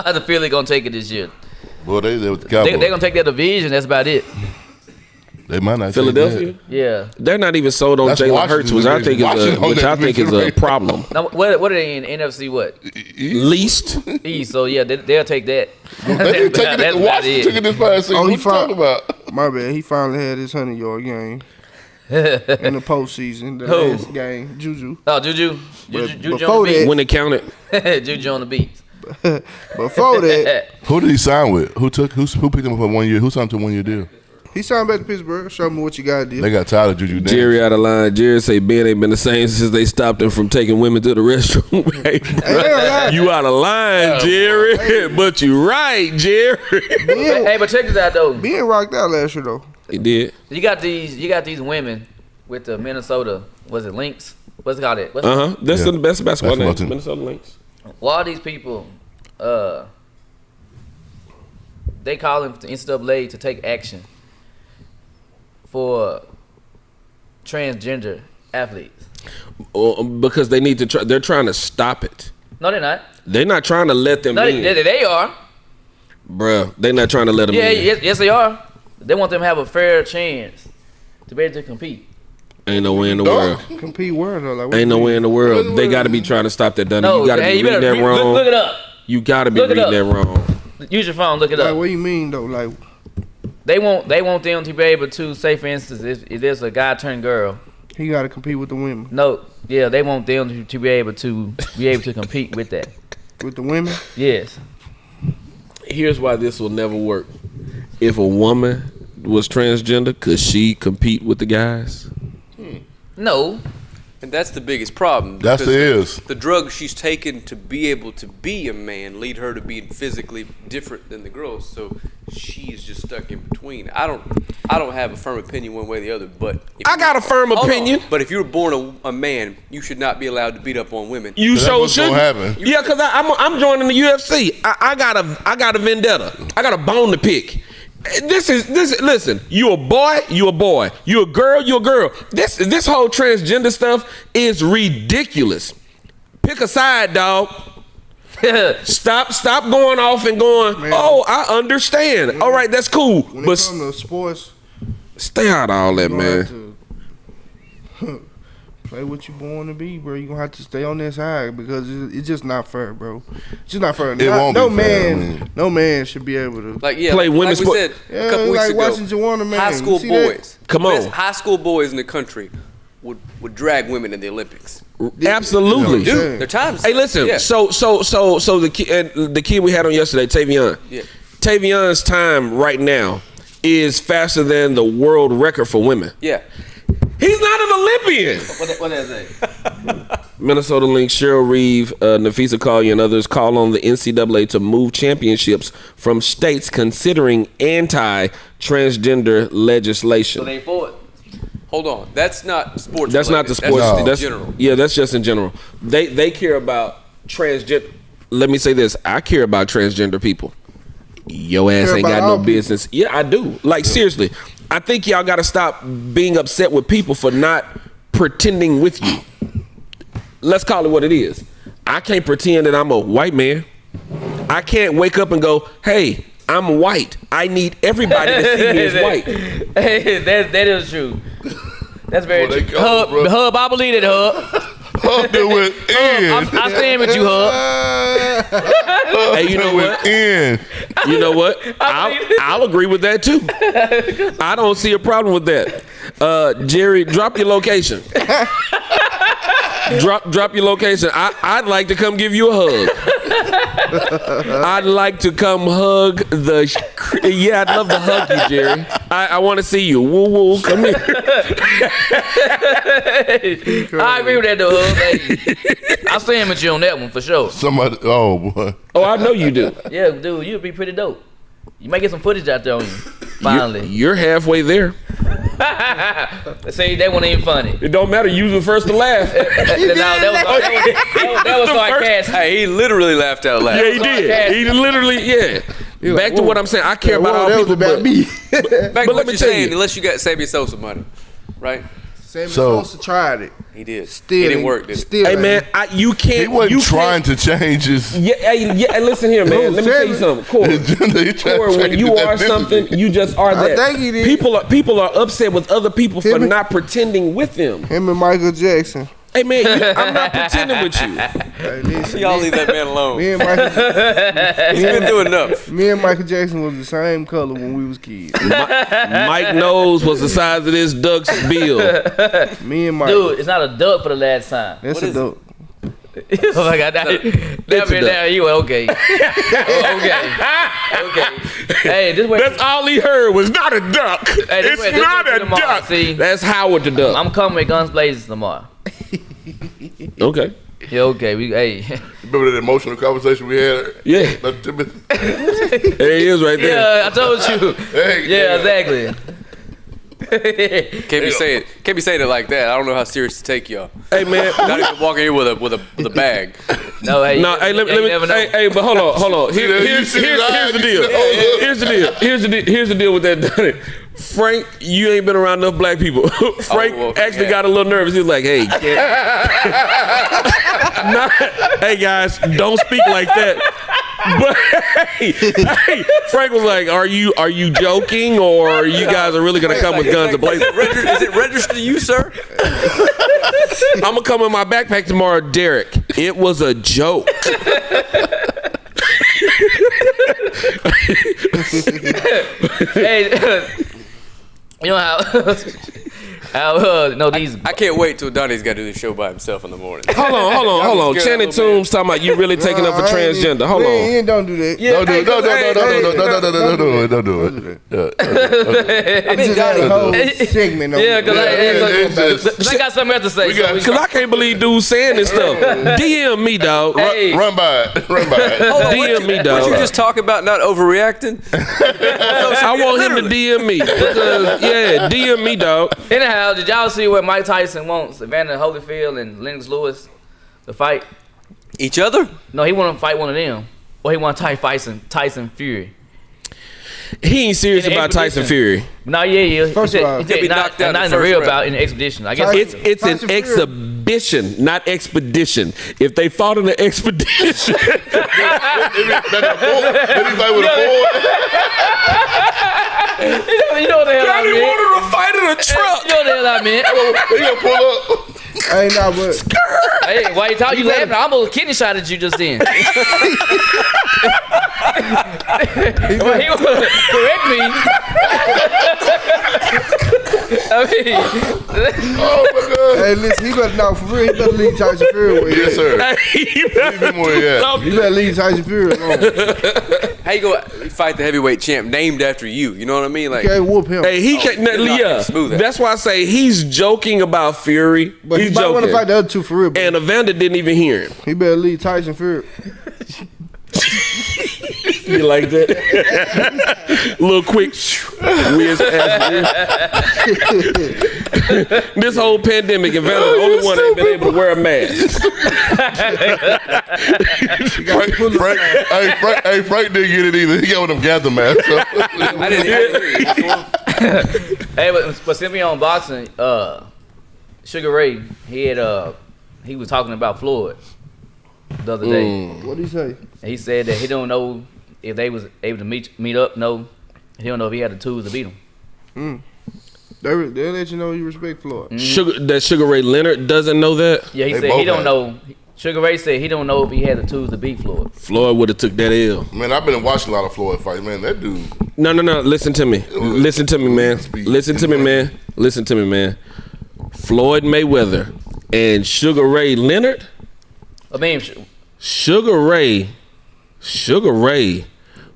How the Philly gonna take it this year? Well, they with the They're Cowboys. gonna take that division. That's about it. They might not. Philadelphia. Yeah. They're not even sold on That's Jalen Hurts, which I think is a problem. Now, what are they in NFC? What? Least. East. So yeah, they'll take that. They taking it. Washington took it this past season. Oh, What he you talking about? My bad. He finally had his 100-yard game in the postseason. The Who? last game, Juju. Oh, Juju. But Juju before on the beat. When it counted. Juju on the beat. Before that, Who did he sign with? Who picked him up for 1 year? Who signed to a 1 year deal? he signed back to Pittsburgh. Show me what you got to do. They got tired of Juju. Jerry out of line. Jerry say Ben ain't been the same since they stopped him from taking women to the restroom. You out of line, Jerry. But you right, Jerry. Hey, but check this out though. Ben rocked out last year though. He did. You got these women with the Minnesota. Was it Lynx? What's it called? It. That's the best basketball name. team. Minnesota Lynx. Well, all these people, they calling the NCAA to take action for transgender athletes. Because they need to try. They're trying to stop it. No, they're not. They're not trying to let them No, in. they are. Bruh, they're not trying to let them Yeah, in. yes, they are. They want them to have a fair chance to be able to compete. Ain't no way in the world. Compete where though? Like, what Ain't you no mean? way in the world. They got to be trying to stop that. Done. No, You got to be you reading better that wrong. look it up. You got to be Look it reading up. that wrong. Use your phone. Look it Like, up. what you mean though? Like, They want them to be able to say, for instance, if there's a guy turned girl. he got to compete with the women. No, yeah, they want them to be able to compete with that. With the women? Yes. Here's why this will never work. If a woman was transgender, could she compete with the guys? No. And that's the biggest problem. That's because the is. The drugs she's taken to be able to be a man lead her to being physically different than the girls. So she's just stuck in between. I don't have a firm opinion one way or the other, but I got a firm opinion. But if you were born a man, you should not be allowed to beat up on women. You That's sure what's should. gonna happen. Yeah, because I'm joining the UFC. I got a vendetta. I got a bone to pick. This is listen, you a boy, you a boy. You a girl, you a girl. This whole transgender stuff is ridiculous. Pick a side, dog. Stop going off and going, Man. oh, I understand. All right, that's cool. When it But comes to sports, stay out of all that, you gonna man. have to play what you born to be, bro. You gonna have to stay on this side because it's just not fair, bro. It's just not fair. It won't no be fair, man, I mean. no man should be able to. Like yeah, Play like women's we sport. said Yeah, a couple weeks like ago. watching Juwanna Mann. High school You see that? boys. Come the best on. high school boys in the country would drag women in the Olympics. Absolutely. Yeah. Dude, their times. Hey, listen. Yeah. So the kid we had on yesterday, Tavion. Yeah. Tavion's time right now is faster than the world record for women. Yeah. He's not an Olympian. What does that say? Minnesota Lynx, Cheryl Reeve, Nafisa Collier, and others call on the NCAA to move championships from states considering anti-transgender legislation. So they for it. Hold on. That's not sports. That's not the sports. That's That's in general. Yeah, that's just in general. They care about transgender. Let me say this: I care about transgender people. Your ass Care ain't about got all no people. business. Yeah, I do. Like seriously, I think y'all got to stop being upset with people for not pretending with you. Let's call it what it is. I can't pretend that I'm a white man. I can't wake up and go, "Hey, I'm white. I need everybody to see me as white." Hey, that is true. That's very Well, they true. go, bro. Hub, I believe it, Hub. Hub it went in. I stand with you, Hub. Hey, you know what? In. You know what? I'll agree with that too. I don't see a problem with that. Jerry, drop your location. Drop your location. I'd like to come give you a hug. I'd like to come hug yeah, I'd love to hug you, Jerry. I want to see you. Woo woo, come here. I agree with that, though, Hub. Hey, I stand with you on that one for sure. Somebody. Oh boy. Oh, I know you do. Yeah, dude, you'd be pretty dope. You might get some footage out there on you. Finally. You're halfway there. See, that wasn't even funny. It don't matter. You was the first to laugh. That was sarcastic. Hey, he literally laughed out loud. Yeah, he did. He literally, yeah. Back to what I'm saying. I care about all that people, was about but me. Back But to let what me you're tell saying, you. unless you got save yourself some money, right? Sammy So- Sosa tried it. He did. Still It didn't work, did it? Still Hey ain't. man, you can't. He wasn't you trying can't- to change his. Yeah, hey, listen here, man. Let me tell you something, Corey. He tried to Corey, when change you his are ethnicity. something, you just are I that. think he did. People are upset with other people for Him- not pretending with them. Him and Michael Jackson. Hey man, I'm not pretending with you. Hey, listen, Y'all leave that man alone. me and Michael, He's been doing enough. me and Michael Jackson was the same color when we was kids. Mike nose was the size of this duck's bill. Me and Michael. Dude, it's not a duck for the last time. That's What a is dope. Oh my God, that man there, you went, okay. Okay. Hey, this way. That's all he heard was not a duck. Hey, this way- It's this not way a tomorrow, duck. see? That's Howard the duck. I'm coming with guns blazing tomorrow. Okay. Yeah, okay. Hey. Remember that emotional conversation we had? Yeah. There he is right there. Yeah, I told you. Hey, Yeah, exactly. Can't be saying it like that. I don't know how serious to take y'all. Hey man. Not even walking here with a bag. No, hey. No, hey, let me. never know. Hey, but hold on. Here's the deal. Here's the deal with that. Dante. Frank, you ain't been around enough black people. Frank actually got a little nervous. He was like, "Hey, hey guys, don't speak like that." But hey, Frank was like, "Are you joking, or you guys are really gonna come with guns and blazing?" Is it registered to you, sir? I'm gonna come in my backpack tomorrow, Derek. It was a joke. Hey, you know how no these. I can't wait till Donnie's got to do the show by himself in the morning. Hold on. scared Shannon a little Toombs talking about you really taking up for transgender. Hold on. Don't do that. Yeah, Don't do it. Don't do it. Don't do it. I mean, Got a whole Donnie, segment on Yeah, it. because I got something else to say. We got- so Cause I can't believe dudes saying this stuff. DM me, dog. Hey. Run by it. DM me, what dog. you just talking about not overreacting? I want him to DM me. Because, yeah, DM me, dog. Anyhow, did y'all see what Mike Tyson wants Evander Holyfield and Lennox Lewis to fight? Each other? No, he want to fight one of them, or he want to fight Tyson Fury. He ain't serious In the about Tyson expedition. Fury. No, yeah. First he of all, said he'll be not knocked out not in in the the first real round. bout, in the expedition. I guess. Tyson- It's an Tyson Fury. exhibition, not expedition. If they fought in an expedition, Did he fight with a forward? You know what the hell I he mean? wanted to fight in a truck. You know what the hell I mean? He gonna pull up. Hey, nah, but Hey, why you talking? You laughing? I almost kidney shot at you just then. Well, he was correct me. I mean, Oh my God. hey, listen, he better for real. He better leave Tyson Fury away. Yes, sir. Leave him where he at. You better leave Tyson Fury alone. How you go fight the heavyweight champ named after you? You know what I mean? Like, You can't whoop him. Hey, he can't. you're not Yeah, smooth at it. that's why I say he's joking about Fury. But he He's might want to joking. fight the other two for real. But And Evander didn't even hear him. he better leave Tyson Fury. You like that? Little quick whiz past. This whole pandemic, Evander the only one that ain't been able to wear a mask. Frank didn't get it either. He got one of them gather masks. So. I didn't hear you. hey, but since we on boxing, Sugar Ray, he was talking about Floyd the other day. What do you say? And he said that he don't know if they was able to meet up. No, he don't know if he had the tools to beat him. They'll let you know you respect Floyd. Sugar Ray Leonard doesn't know that. Yeah, he They said both he don't had. know. Sugar Ray said he don't know if he had the tools to beat Floyd. Floyd would have took that L. Man, I've been watching a lot of Floyd fights. Man, that dude. No. Listen to me. Listen to me, man. Listen to me, man. Floyd Mayweather and Sugar Ray Leonard. I mean, Sugar Ray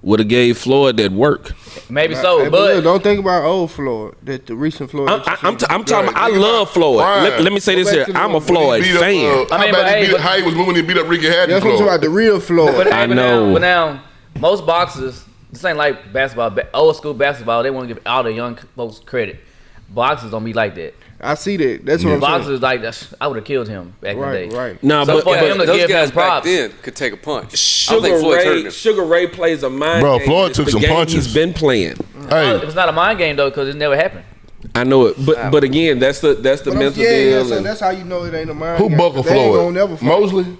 would have gave Floyd that work. maybe so, Hey, but look, don't think about old Floyd. That the recent Floyd. I'm talking. I love Floyd. Let me say this here. I'm a Floyd Beat up, fan. I mean, but hey, but- how he was moving, he beat up Ricky Hatton. That's what I'm talking about. The real Floyd. But, I but know. Now, most boxers, this ain't like basketball. Old school basketball, they want to give all the young folks credit. Boxers don't be like that. I see that. That's what I'm saying. Boxers like that. I would have killed him back in the Right, day. right. No, So but for him to Those give guys him back props. then could take a punch. I don't think Floyd's hurting him. Sugar Ray plays a mind Bro, game. Floyd It's took the some game punches. He's been playing. Hey, It's not a mind game though, because it never happened. I know it, but again, that's the mental deal. So that's how you know it ain't a mind. Who game, buckled 'cause they ain't Floyd? gonna never fight.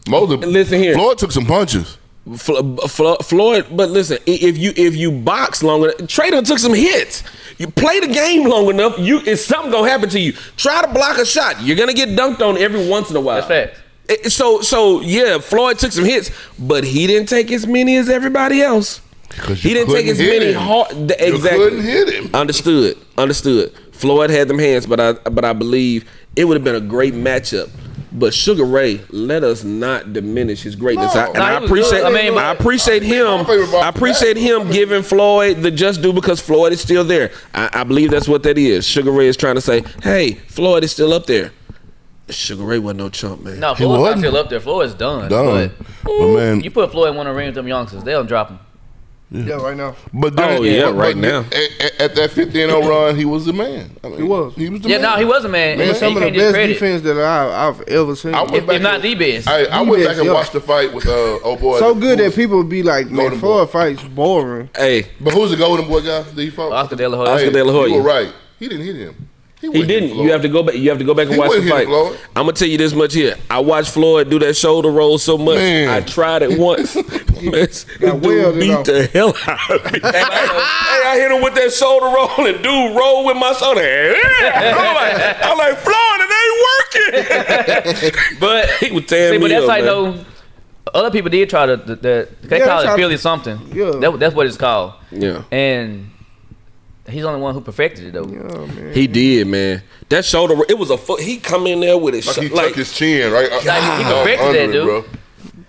Mosley. Listen here. Floyd took some punches. Floyd, but listen, if you box long enough, Trey done took some hits. You play the game long enough, it's something gonna happen to you. Try to block a shot, you're gonna get dunked on every once in a while. That's facts. So yeah, Floyd took some hits, but he didn't take as many as everybody else. He didn't take as many hard. Exactly. You couldn't hit him. Understood. Floyd had them hands, but I believe it would have been a great matchup. But Sugar Ray, let us not diminish his greatness. No. I appreciate. I appreciate him. I appreciate him giving Floyd the just due because Floyd is still there. I believe that's what that is. Sugar Ray is trying to say, hey, Floyd is still up there. Sugar Ray wasn't no chump, man. No, Floyd's not still up there. Floyd's done. But man, You put Floyd in one of the ring with them youngsters, they'll drop him. Yeah, right now. But now. At that 50-0 run, he was the man. I mean, He was. the Yeah, man. no, he was a man. Man, You some of the can't best discredit. defense that I've ever seen. I went back If not and- the best. I went back and Yeah. watched the fight with old boy. So good that people would be like, man, Golden Floyd fights boring. Hey, But who's the golden boy guy that he fought? Oscar De La Hoya. Oscar De La Hoya. You were right. He didn't hit him. he wouldn't hit didn't. Floyd. You have to go back. You have to go back and He watch the wouldn't hit fight. Floyd. I'm gonna tell you this much here. I watched Floyd do that shoulder roll so much. Man. I tried it once. This Got dude welded beat off. the hell out of me. Hey, I hit him with that shoulder roll, and dude rolled with my shoulder. I'm like, Floyd, it ain't working. But He was tearing but me that's up, like man. though. Other people did try to. They Yeah, call they it try- Philly something. Yeah. That's what it's called. Yeah. And he's the only one who perfected it though. Oh, man. He did, man. That shoulder, it was a foot. He come in there with his Like he like tucked his chin right he perfected that, dude. bro.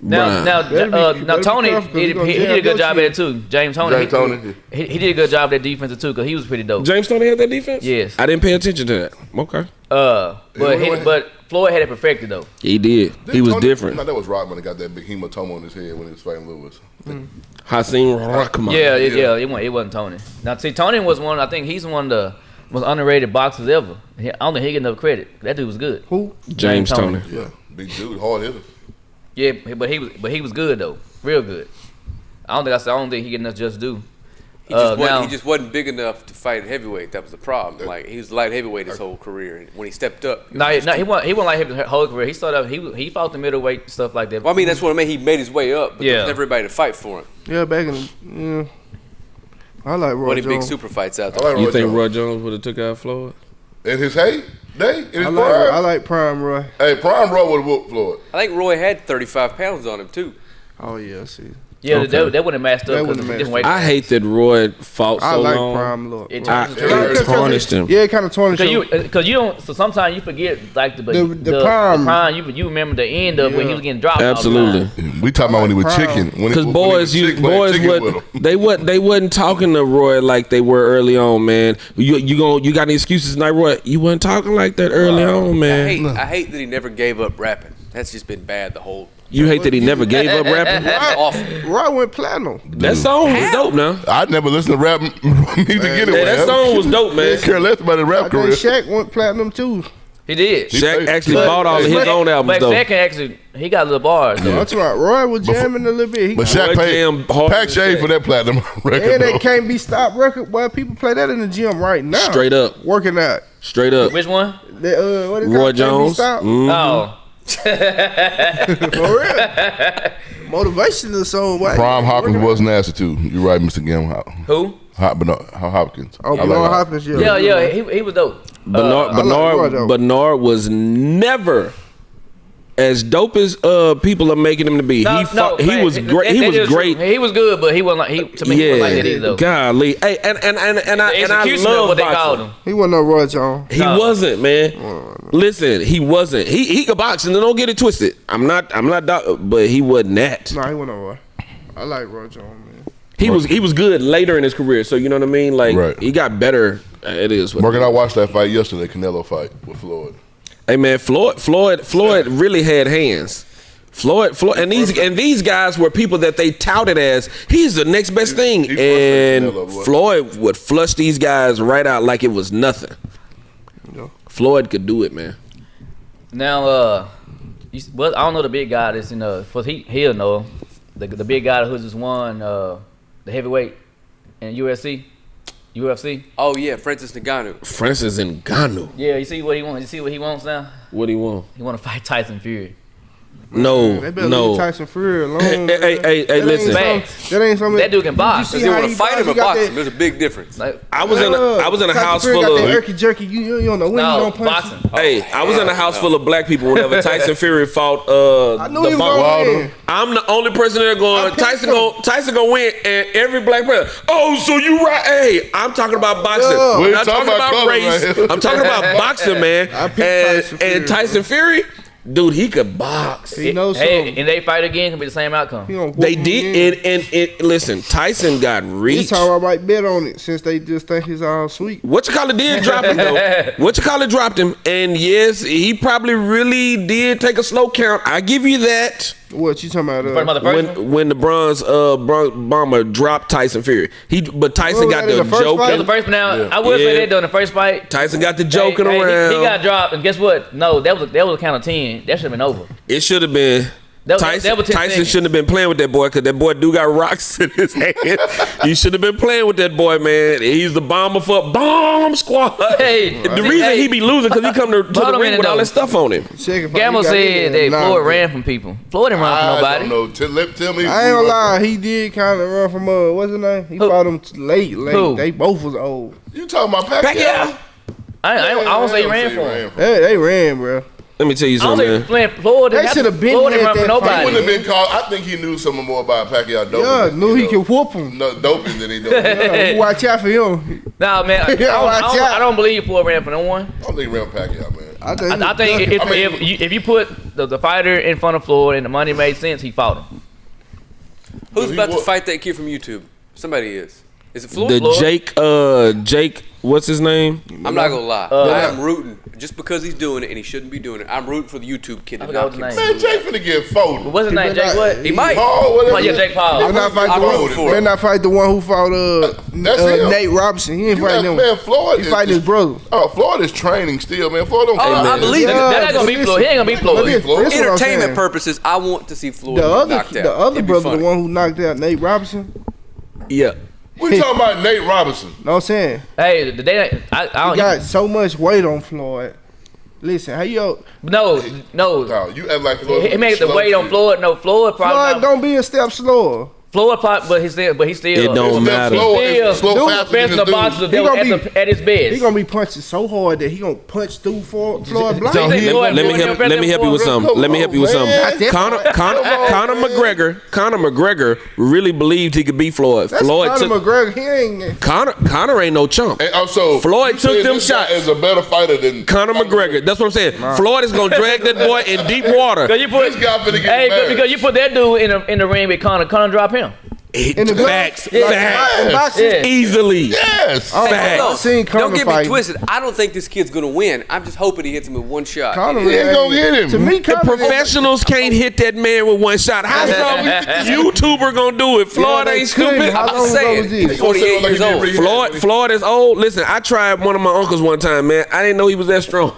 Bruh. Now Toney tough 'cause he you gonna did a jab good your job shit. at it too. James Toney. James Toney. He did a good job at that defense too because he was pretty dope. James Toney had that defense? Yes. I didn't pay attention to that. Okay. But Floyd had it perfected though. He did. He was different. No, that was Rodman that got that big hematoma on his head when he was fighting Lewis. Hasim Rahman. Yeah, it wasn't Toney. Now see, Toney was one. I think he's one of the most underrated boxers ever. I don't think he get enough credit. That dude was good. Who? James Toney. Yeah, big dude, hard hitter. Yeah, but he was good though, real good. I don't think he get enough just due. He just, now- he just wasn't big enough to fight heavyweight. That was the problem. Like he was light heavyweight his whole career. And when he stepped up, No, he wasn't like his whole career. He started out, he fought the middleweight stuff like that. Well, I mean, that's what I mean. He made his way up, but there Yeah. was never everybody to fight for him. Yeah, back in the, I like Roy What big Jones. super fights out I there. like You Roy think Jones. Roy Jones would have took out Floyd? In his heyday? In his I prime? like Prime Roy. Hey, Prime Roy would have whooped Floyd. I think Roy had 35 pounds on him too. Oh yeah, see. Yeah, Okay. that wouldn't have matched That up because wouldn't of have different weight. I hate that Roy fought so I like long. Prime Lord. It I tarnished him. Yeah, it kind of tarnished him. Because you don't. So sometimes you forget like the prime. You remember the end of when he was getting dropped. all the Absolutely. time. We talking about when he was Prime. chicken. Because boys they wasn't talking to Roy like they were early on, man. You got any excuses tonight, Roy? You wasn't talking like that early on, man. I hate that he never gave up rapping. That's just been bad the whole. You hate that he never gave up rapping. That's awful. Roy went platinum. That song was dope, now. I never listened to rap music anyway. Yeah, that song was dope, man. Care less about his I rap think career. Shaq went platinum too. He did. Shaq actually But- bought all of his but- own albums, But though. Shaq actually, he got little bars though. That's right. Roy was jamming a little bit. He But got- Shaq Roy paid Jam hard Pack as Shade Shaq. for that platinum record. and though. that can't be stopped record. Boy, people play that in the gym right now. Straight up. Working out. Straight up. Which one? That, what is Roy that? Can't be Jones. stopped? Oh, For real. Motivational song. Boy. Prime Hopkins Working was nasty too. You're right, Mr. Gam. who? Hopkins. out. Oh, I like Bernard Hop- Hopkins. Yeah, he was dope. Bernard was never as dope as people are making him to be. He was great. He was great. He was good, but he wasn't like to me. He wasn't like that either though. Golly. Hey, and I Execution of love what they boxing. called him. He wasn't no Roy Jones. He No. wasn't, man. Listen, he wasn't. He could box, and don't get it twisted. I'm not, but he wasn't that. Nah, he wasn't no Roy. I like Roy Jones, man. He was good later in his career, so you know what I mean. Like Right. he got better. It is. What Morgan, I watched that fight yesterday, Canelo fight with Floyd. Hey man, Floyd really had hands. Floyd, and these guys were people that they touted as he's the next best thing, he and frustrated Canelo, boy. Floyd would flush these guys right out like it was nothing. Yeah. Floyd could do it, man. Now, I don't know the big guy that's in he'll know the big guy who just won the heavyweight in USC. UFC. Oh yeah, Francis Ngannou. Francis Ngannou. Yeah, you see what he wants. You see what he wants now. What do you want? He want to fight Tyson Fury. No, They better no. leave Tyson Fury alone. Hey, listen. That ain't something. That dude can box. Did Does you he see how want to fight him or got box that- him? There's a big difference. Like, I was in a Tyson house Fury full got that of. herky jerky. You don't know when you no, gonna punch him. boxing. Hey, I was in a house full of black people whenever Tyson Fury fought I knew he was gonna win. I'm the only person there going, picked Tyson gonna win, and every black person, oh, so you right? Hey, I'm talking about boxing. Yeah. I'm We not talking talking about about color, race. man. I'm talking about boxing, man. I picked Tyson Fury, And Tyson Fury, dude, he could box. He knows Hey, something. and they fight again, can be the same outcome. He gonna whoop They him did, again. and listen, Tyson got This reach. time I might bet on it since they just think he's all sweet. What you call it did drop him though. What you call it dropped him, and yes, he probably really did take a slow count. I give you that. What you talking about? Talking about the first one? When the bronze bomber dropped Tyson Fury, but Tyson What was got that in the the first joke. fight? That was the first one. Now, Yeah. I will say Yeah. that during the first fight. Tyson got the joking Hey, around. He got dropped, and guess what? No, that was a count of 10. That should have been over. It should have been. That Tyson, was 10 Tyson seconds. shouldn't have been playing with that boy because that boy do got rocks in his hand. You should have been playing with that boy, man. He's the bomber for Bomb Squad. Hey, The reason he be losing because he come to Hold the on a ring minute, with all though. that stuff on him. Second fight, Gamble he got said hit that in the Floyd nine. ran from people. Floyd didn't run from I nobody. don't know. Tell me. I ain't gonna lie, he did kind of run from what's his name? He Who? fought him late. Who? They both was old. You talking about Pacquiao? Pacquiao. I don't say he ran for him. They ran, bro. Let me tell you I don't something, say man. playing Floyd. They didn't have should to- have been Floyd didn't had run for that fight. He nobody. wouldn't have been called. I think he knew something more about Pacquiao doping. Yeah, than, knew you he could whoop him. No, doping than he does. Yeah, watch out for him. Nah, man, Watch out. I don't believe Floyd ran for no one. I don't think he ran Pacquiao, man. I think, I think he if you put the fighter in front of Floyd and the money made sense, he fought him. Who's he about to wa- fight that kid from YouTube? Somebody is. Is it Floyd? The Floyd? Jake, what's his name? I'm not gonna lie. I am rooting just because he's doing it and he shouldn't be doing it. I'm rooting for the YouTube kid to I forgot knock him. his Man, name. Jay finna get folded. What's his name? better Jake not- what? He might. Oh, whatever. Oh, yeah, Jake Paul. Better not fight I'm the rooting one. for Better him. not fight the one who fought That's him. Nate Robinson. He ain't You fighting got, him. man, Floyd He is fighting his just- brother. Oh, Floyd is training still, man. Floyd don't Oh, care. I believe Yeah. it. They're not gonna beat Floyd. He ain't gonna beat Look Floyd. at Floyd. That's what I'm Entertainment saying. purposes, I want to see Floyd The other, knocked out. the other It'd be brother, funny. the one who knocked out Nate Robinson. Yeah. We talking about Nate Robinson. Know what I'm saying? Hey, the day I He don't. got so much weight on Floyd. Listen, how you No. No, you act like Floyd. He made the slow weight on shit. Floyd. No, Floyd probably. Floyd not- don't be a step slower. Floyd probably, but he still. It don't Step matter. slow and Still, slow dude, faster the best than in the this boxers dude. that He was gonna at his best. He gonna be punching so hard that he gonna punch through Floyd blind. So he- Let me help you with something. Let me help you with something. man. Conor McGregor really believed he could beat Floyd. That's Floyd Conor took McGregor. He ain't. Conor ain't no chump. And also, Floyd you took saying them this guy shots. is a better fighter than Conor McGregor. That's what I'm saying. Floyd is gonna drag that boy in deep water. Because you put, This guy finna get hey, embarrassed. because you put that dude in the ring with Conor drop him. In the Facts, like, facts, boxing. Yeah. easily. Yes. Facts. I seen Conor Don't get me fight. twisted. I don't think this kid's gonna win. I'm just hoping he hits him with one shot. Conor He ain't gonna get him. To me, The Conor professionals can't hit that man with one shot. How some YouTuber gonna do it? Floyd ain't stupid. How I'm long just ago saying. was this? He's 48 years old. Floyd is old. Listen, I tried one of my uncles one time, man. I didn't know he was that strong.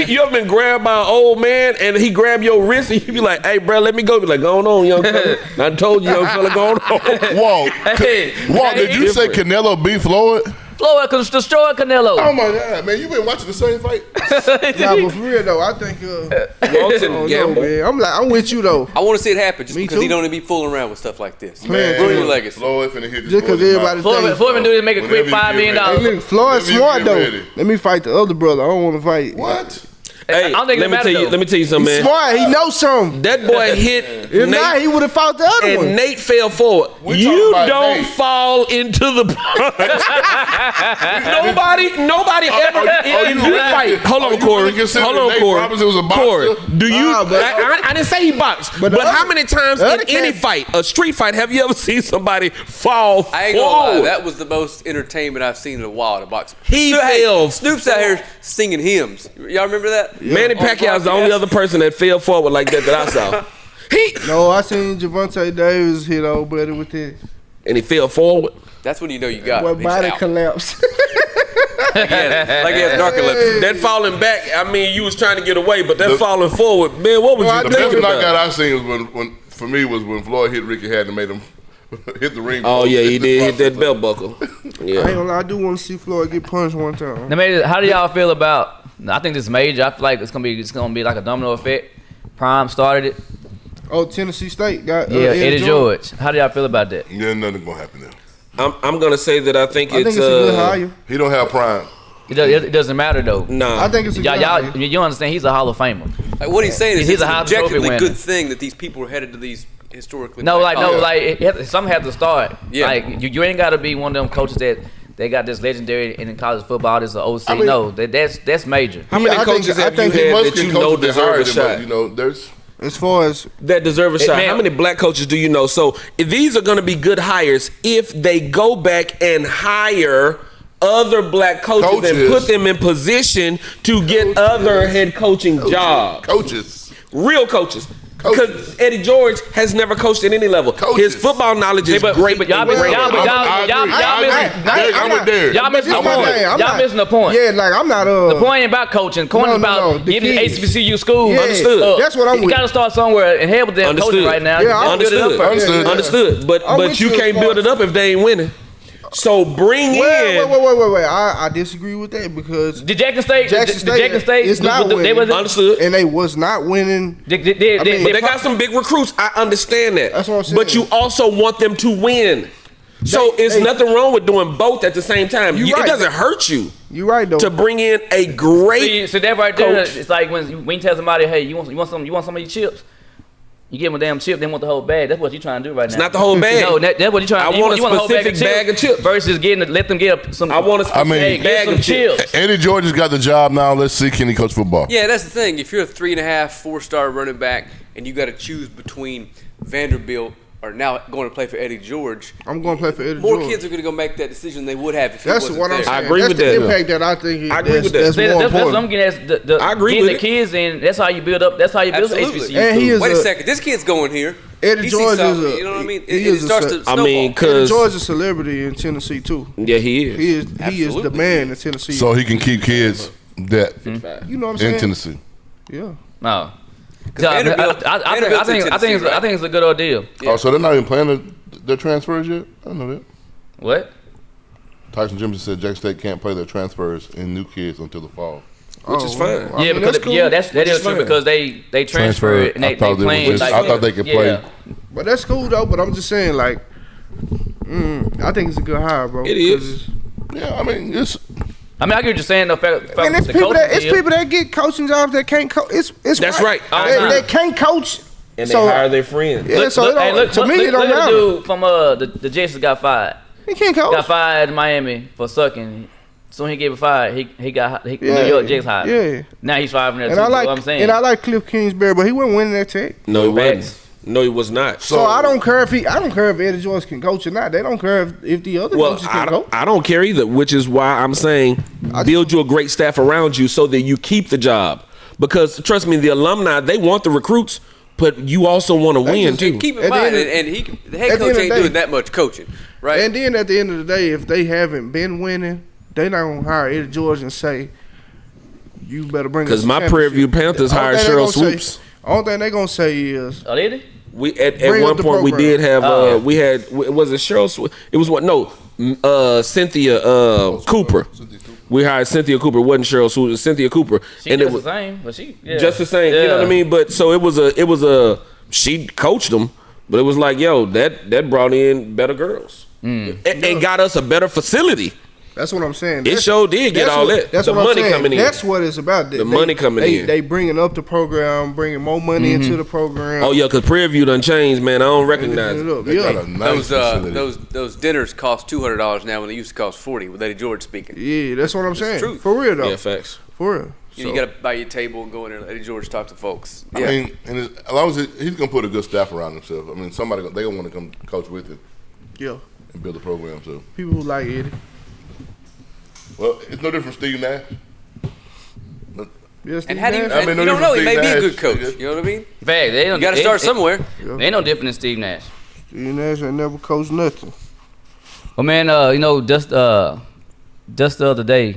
You ever been grabbed by an old man and he grab your wrist and you be like, "Hey, bro, let me go." Be like, "Go on, young fella." I told you, young fella, go on. Whoa. Hey, Whoa, did you say Canelo beat Floyd? Floyd could destroy Canelo. Oh my God, man, you been watching the same fight? Nah, but for real though, I think. Walton Oh, no, Gamble. man. I'm with you though. I want to see it happen just Me because he too. don't be fooling around with stuff like this. Man, Ruin your legacy. Floyd finna hit this Just because boy in the everybody mouth. think. Floyd been doing this, make a quick Whenever $5 you million. get Hey, look, Floyd Whenever you smart get though. ready. Let me fight the other brother. I don't want to fight. What? Hey, I don't think it let me matter, tell you. though. Let me tell you something, He's man. smart. He knows something. That boy hit If not, Nate, he would have fought the other and one. Nate fell forward. We You talking about don't Nate. fall into the punch. nobody ever. If you fight, hold on, you Corey. really consider Hold on, Nate Corey. Robinson was a boxer? Corey, do you? Nah, but- I didn't say he boxed, But but, the how other- many times the in other any cat- fight, a street fight, have you ever seen somebody fall I ain't gonna lie, forward? that was the most entertainment I've seen in a while to box. He Hey, fell. Snoop's out here singing hymns. Y'all remember that? Manny Pacquiao's the only other person that fell forward like that I saw. No, I seen Javante Davis hit old buddy with it. And he fell forward. That's when you know you got What him. He's body out. collapse? Like he has narcolepsy. That falling back, I mean, you was trying to get away, but that falling forward, man, what was Well, you The best thinking knockout about? I seen was when for me was when Floyd hit Ricky Hatton and made him hit the ring. Oh yeah, he did hit that belt buckle. I ain't Yeah. gonna lie, I do want to see Floyd get punched one time. Now, maybe, how do y'all feel about? I think this is major. I feel like it's gonna be like a domino effect. Prime started it. Oh, Tennessee State got Eddie George. How do y'all feel about that? Yeah, nothing gonna happen there. I'm gonna say that I think I think it's it's a good hire. He don't have prime. It doesn't matter though. nah. I think it's a good Y'all, hire. you understand? He's a Hall of Famer. Like what he's saying is He's it's a an Heisman Trophy objectively winner. good thing that these people are headed to these historically. No, black like colleges. something have to start. Yeah. Like you ain't got to be one of them coaches that they got this legendary in college football. This is an OC. I mean- No, that's major. How many Yeah, I coaches think- have I think you he had Must that get you know coaches that deserve hired a him, shot? but, you know, there's As far as That deserve a shot. man- How many black coaches do you know? So if these are going to be good hires if they go back and hire other black coaches and Coaches. put them in position to get other head coaching jobs. coaches. Real coaches. Coaches. Because Eddie George has never coached at any level. Coaches. His football knowledge is but great. y'all and miss- great. y'all- I'm with Derek. Y'all missing the This my point. thing, I'm Y'all not- missing the point. Yeah, like I'm not The point ain't about coaching. The point No, is no, about no, the giving kids. HBCU schools. Yeah, Understood. that's what I'm You with. got to start somewhere and help with that Understood. coaching right now. Yeah, You I'm gotta build it up Understood. first. Understood. Understood. But I'm but with you you as can't far build as- it up if they ain't winning. So bring in. Wait. I disagree with that because Did Jackson State? Jackson did Jackson State? is not they winning. was Understood. and they was not winning. But they got some big recruits. I understand that. That's what I'm saying. But you also want them to win. So it's nothing wrong with doing both at the same time. You It right. doesn't hurt you You right though. to bring in a great. So that right there, coach. it's like when you tell somebody, hey, you want some of these chips. You give them a damn chip, they want the whole bag. That's what you're trying to do right now. It's not the whole bag. No, that's what you're trying to do. I want a you want the whole specific bag of chips. versus let them get some. I want a specific mean- hey, get bag some of chips. chips. Eddie George has got the job now. Let's see, can he coach football? Yeah, that's the thing. If you're a 3.5, 4-star running back, and you got to choose between Vanderbilt or now going to play for Eddie George, I'm going to play for Eddie more George. kids are going to go make that decision they would have if he That's wasn't what I'm there. saying. I agree that's with the that. impact that I think. I agree with that. That's more That's what I'm important. getting at. I agree getting with the kids in. That's how you build up. That's how you build Absolutely. HBCU. And he schools. is Wait a a- second, this kid's going here. Eddie He sees George is something, a. you know what I mean? he It is a starts ce- to snowball. I mean, Eddie 'cause- George is a celebrity in Tennessee too. Yeah, he is. He is the Absolutely. man in Tennessee. So he can keep kids that you know what I'm saying? in Tennessee. Yeah. No. Vanderbilt- I think it's a good ordeal. Yeah. Oh, so they're not even playing their transfers yet? I don't know that. What? Tyson Jimson said Jackson State can't play their transfers and new kids until the fall. Which is fine. I Yeah, mean, because that's cool. that is is true fine. because they transfer and they I playing. thought they could play. But that's cool though. But I'm just saying, like, I think it's a good hire, bro. It is. Yeah, I mean, it's I mean, I get what you're saying though. And it's people that get coaching jobs that can't coach. It's That's right. They can't coach. And they So- hire their friends. Yeah, so it don't, to me it don't look at matter. the dude from the Jets that got fired. He can't coach. Got fired in Miami for sucking. Soon he get fired. He got New Yeah. York Jets hired. Yeah. Now he's fired from there And too. I You know what I'm like saying. and I like Cliff Kingsbury, but he wasn't winning that tech. No, he Facts. wasn't. No, he was not. So I don't care if Eddie George can coach or not. They don't care if the other Well, coaches can coach. I don't care either, which is why I'm saying build you a great staff around you so that you keep the job. Because trust me, the alumni, they want the recruits, but you also want to win just- too. Keep in At the mind, end of- and the head at the coach end of ain't the day- doing that much coaching, right? And then at the end of the day, if they haven't been winning, they not gonna hire Eddie George and say, "You better bring." us Because a my championship." Prairie View Panthers The only hired thing they Cheryl gonna say- Swoops. Only thing they gonna say is, Oh, did he? We at Bring one up the point we program. did have Oh. we had was it Cheryl? It was what? No, Cynthia Cooper. We hired Cynthia Cooper. It wasn't Cheryl Swoops. It was Cynthia Cooper, She and it just was the same, but she just the same. You know what I mean? But so it was a she coached them, but it was like yo that brought in better girls and got us a better facility. that's what I'm saying. It sure did get that's all what- that. That's The what I'm money saying. coming in. That's what it's about. The money coming in. They bringing up the program, bringing more money into the program. Oh yeah, because Prairie View done changed, man. I don't recognize Bringing it. it up. They got Yeah. a nice facility. Those dinners cost $200 now when they used to cost $40 with Eddie George speaking. Yeah, that's what I'm saying. truth. For real though. Yeah, facts. For real. You got to buy your table and go in there and let Eddie George talk to folks. I mean, and as long as he's gonna put a good staff around himself. I mean, they gonna want to come coach with him Yeah. and build a program. So, People who like Eddie. well, it's no different from Steve Nash. Yes, And how do you? I mean, and no you don't know. He may different be a thing good coach. Nash. You know what I mean? Fact, they don't. You got to start somewhere. They ain't no different than Steve Nash. Steve Nash ain't never coached nothing. Well, man, just the other day,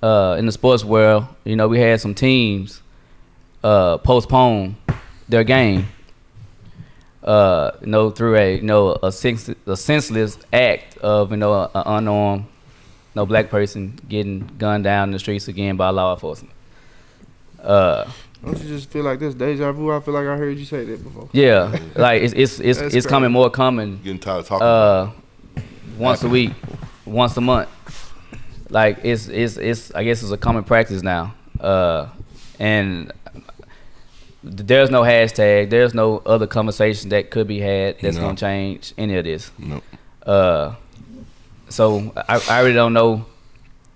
in the sports world, we had some teams postpone their game. through a senseless act of an unarmed black person getting gunned down in the streets again by law enforcement. Don't you just feel like this deja vu? I feel like I heard you say that before. Yeah, like it's coming more common. Getting tired of talking. Once a week, once a month. Like it's I guess it's a common practice now. And there's no hashtag. There's no other conversation that could be had that's gonna change any of this. No. So I really don't know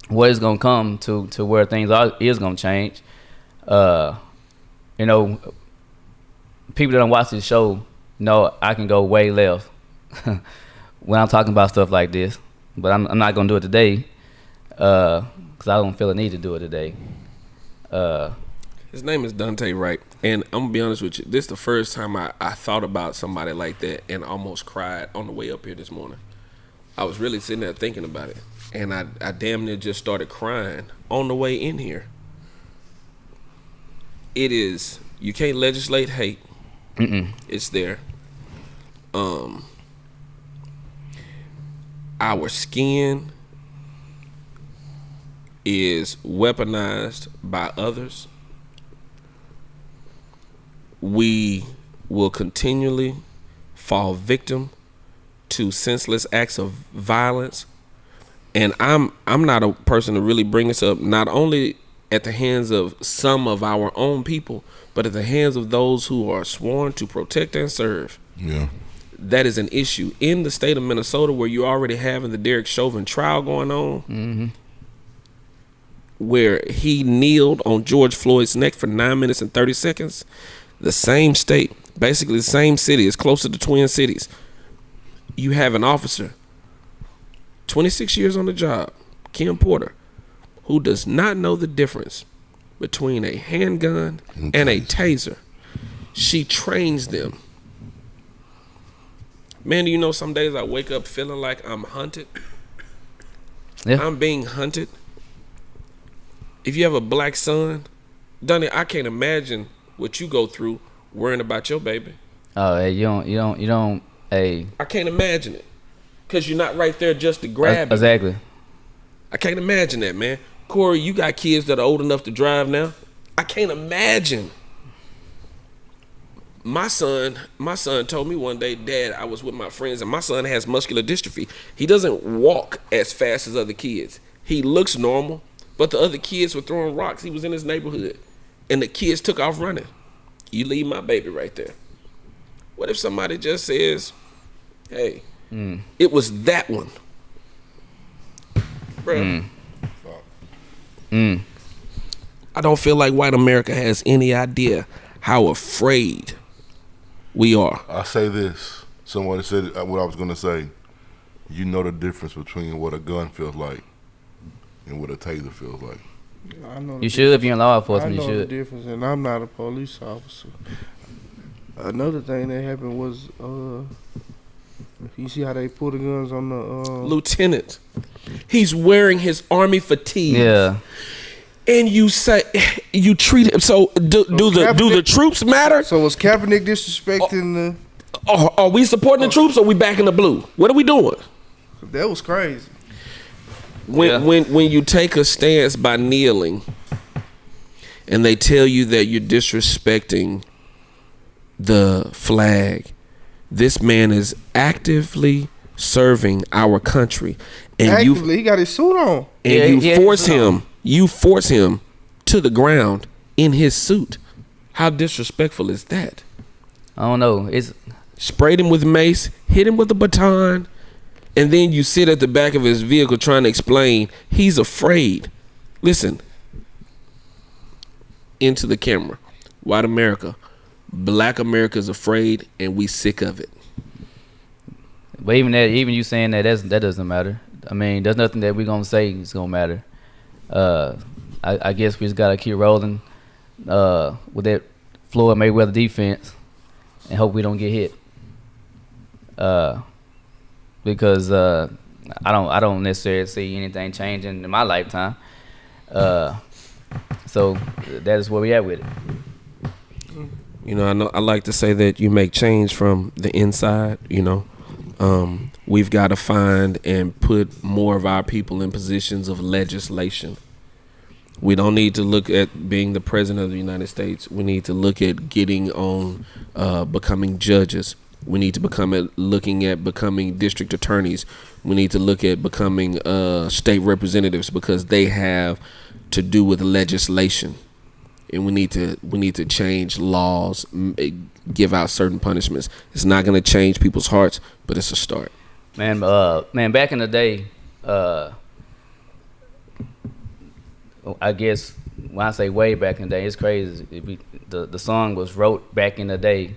what is gonna come to where things is gonna change. People that don't watch this show know I can go way left when I'm talking about stuff like this, but I'm not gonna do it today because I don't feel a need to do it today. His name is Dante, right? And I'm gonna be honest with you. This is the first time I thought about somebody like that and almost cried on the way up here this morning. I was really sitting there thinking about it, and I damn near just started crying on the way in here. It is, you can't legislate hate. It's there. Our skin is weaponized by others. We will continually fall victim to senseless acts of violence. And I'm not a person to really bring this up, not only at the hands of some of our own people, but at the hands of those who are sworn to protect and serve. Yeah. That is an issue. In the state of Minnesota, where you're already having the Derek Chauvin trial going on, where he kneeled on George Floyd's neck for 9 minutes and 30 seconds, the same state, basically the same city, it's close to the Twin Cities. You have an officer, 26 years on the job, Kim Porter, who does not know the difference between a handgun and a taser. She trains them. Man, do you know some days I wake up feeling like I'm hunted? Yeah. I'm being hunted. If you have a black son, Donnie, I can't imagine what you go through worrying about your baby. Oh, hey, you don't. Hey, I can't imagine it, cause you're not right there just to grab it. Exactly. I can't imagine that, man. Corey, you got kids that are old enough to drive now. I can't imagine. My son told me one day, Dad, I was with my friends, and my son has muscular dystrophy. He doesn't walk as fast as other kids. He looks normal, but the other kids were throwing rocks. He was in his neighborhood, and the kids took off running. You leave my baby right there. What if somebody just says, hey, it was that one? Bro. I don't feel like white America has any idea how afraid we are. I say this. Someone said what I was going to say. You know the difference between what a gun feels like and what a taser feels like. I know You should, if you're in law enforcement, you I know the should. difference, and I'm not a police officer. Another thing that happened was, you see how they pull the guns on the Lieutenant, he's wearing his army fatigue. Yeah. And you say you treat him. So do the troops matter? So was Kaepernick disrespecting the? Are we supporting the troops, or are we back in the blue? What are we doing? That was crazy. When you take a stance by kneeling, and they tell you that you're disrespecting the flag, this man is actively serving our country, and Actively, he got his suit on. and you force him to the ground in his suit. How disrespectful is that? I don't know. It's Sprayed him with mace, hit him with a baton, and then you sit at the back of his vehicle trying to explain he's afraid. Listen, into the camera. White America, black America is afraid, and we sick of it. But even you saying that doesn't matter. I mean, there's nothing that we're gonna say is gonna matter. I guess we just gotta keep rolling with that Floyd Mayweather defense and hope we don't get hit. Because I don't necessarily see anything changing in my lifetime. So that is where we at with it. You know, I like to say that you make change from the inside. You know, we've got to find and put more of our people in positions of legislation. We don't need to look at being the president of the United States. We need to look at getting on, becoming judges. We need to looking at becoming district attorneys. We need to look at becoming state representatives, because they have to do with legislation, and we need to change laws, give out certain punishments. It's not going to change people's hearts, but it's a start. Man, back in the day, I guess when I say way back in the day, it's crazy. The song was wrote back in the day,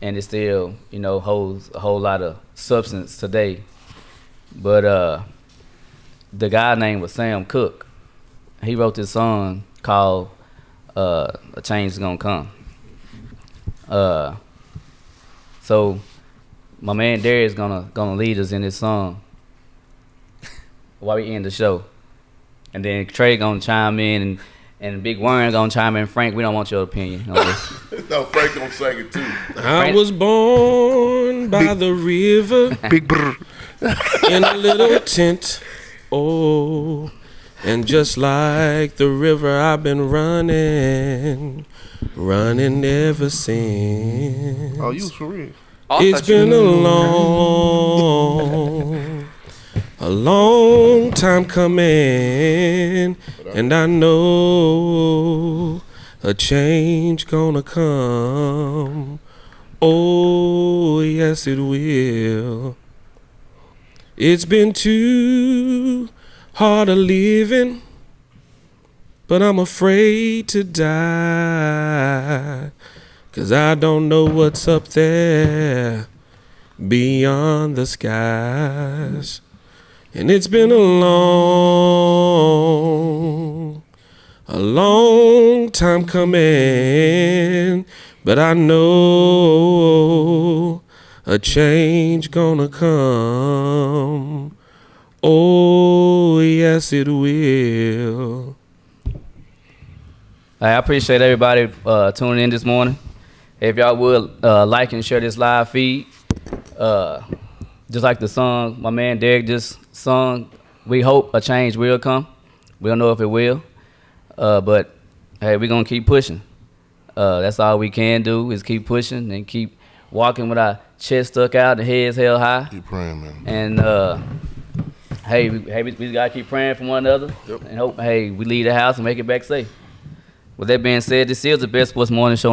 and it still, you know, holds a whole lot of substance today. But the guy named was Sam Cooke. He wrote this song called "A Change Is Gonna Come." So my man Darius gonna lead us in this song while we end the show, and then Trey gonna chime in, and Big Warren gonna chime in. Frank, we don't want your opinion on this. No, Frank gonna sing it too. I was born by the river, Big brr. in a little tent. Oh, and just like the river, I've been running ever since. Oh, you was for real? It's been a long time coming, and I know a change gonna come. Oh, yes, it will. It's been too hard a living, but I'm afraid to die, 'cause I don't know what's up there beyond the skies. And it's been a long time coming, but I know a change gonna come. Oh, yes, it will. I appreciate everybody tuning in this morning. If y'all would like and share this live feed, just like the song my man Derek just sung, we hope a change will come. We don't know if it will, but hey, we're gonna keep pushing. That's all we can do, is keep pushing and keep walking with our chest stuck out and heads held high. Keep praying, man. And hey, we gotta keep praying for one another. Yep. And hope, hey, we leave the house and make it back safe. With that being said, this is the Best Sports Morning Show.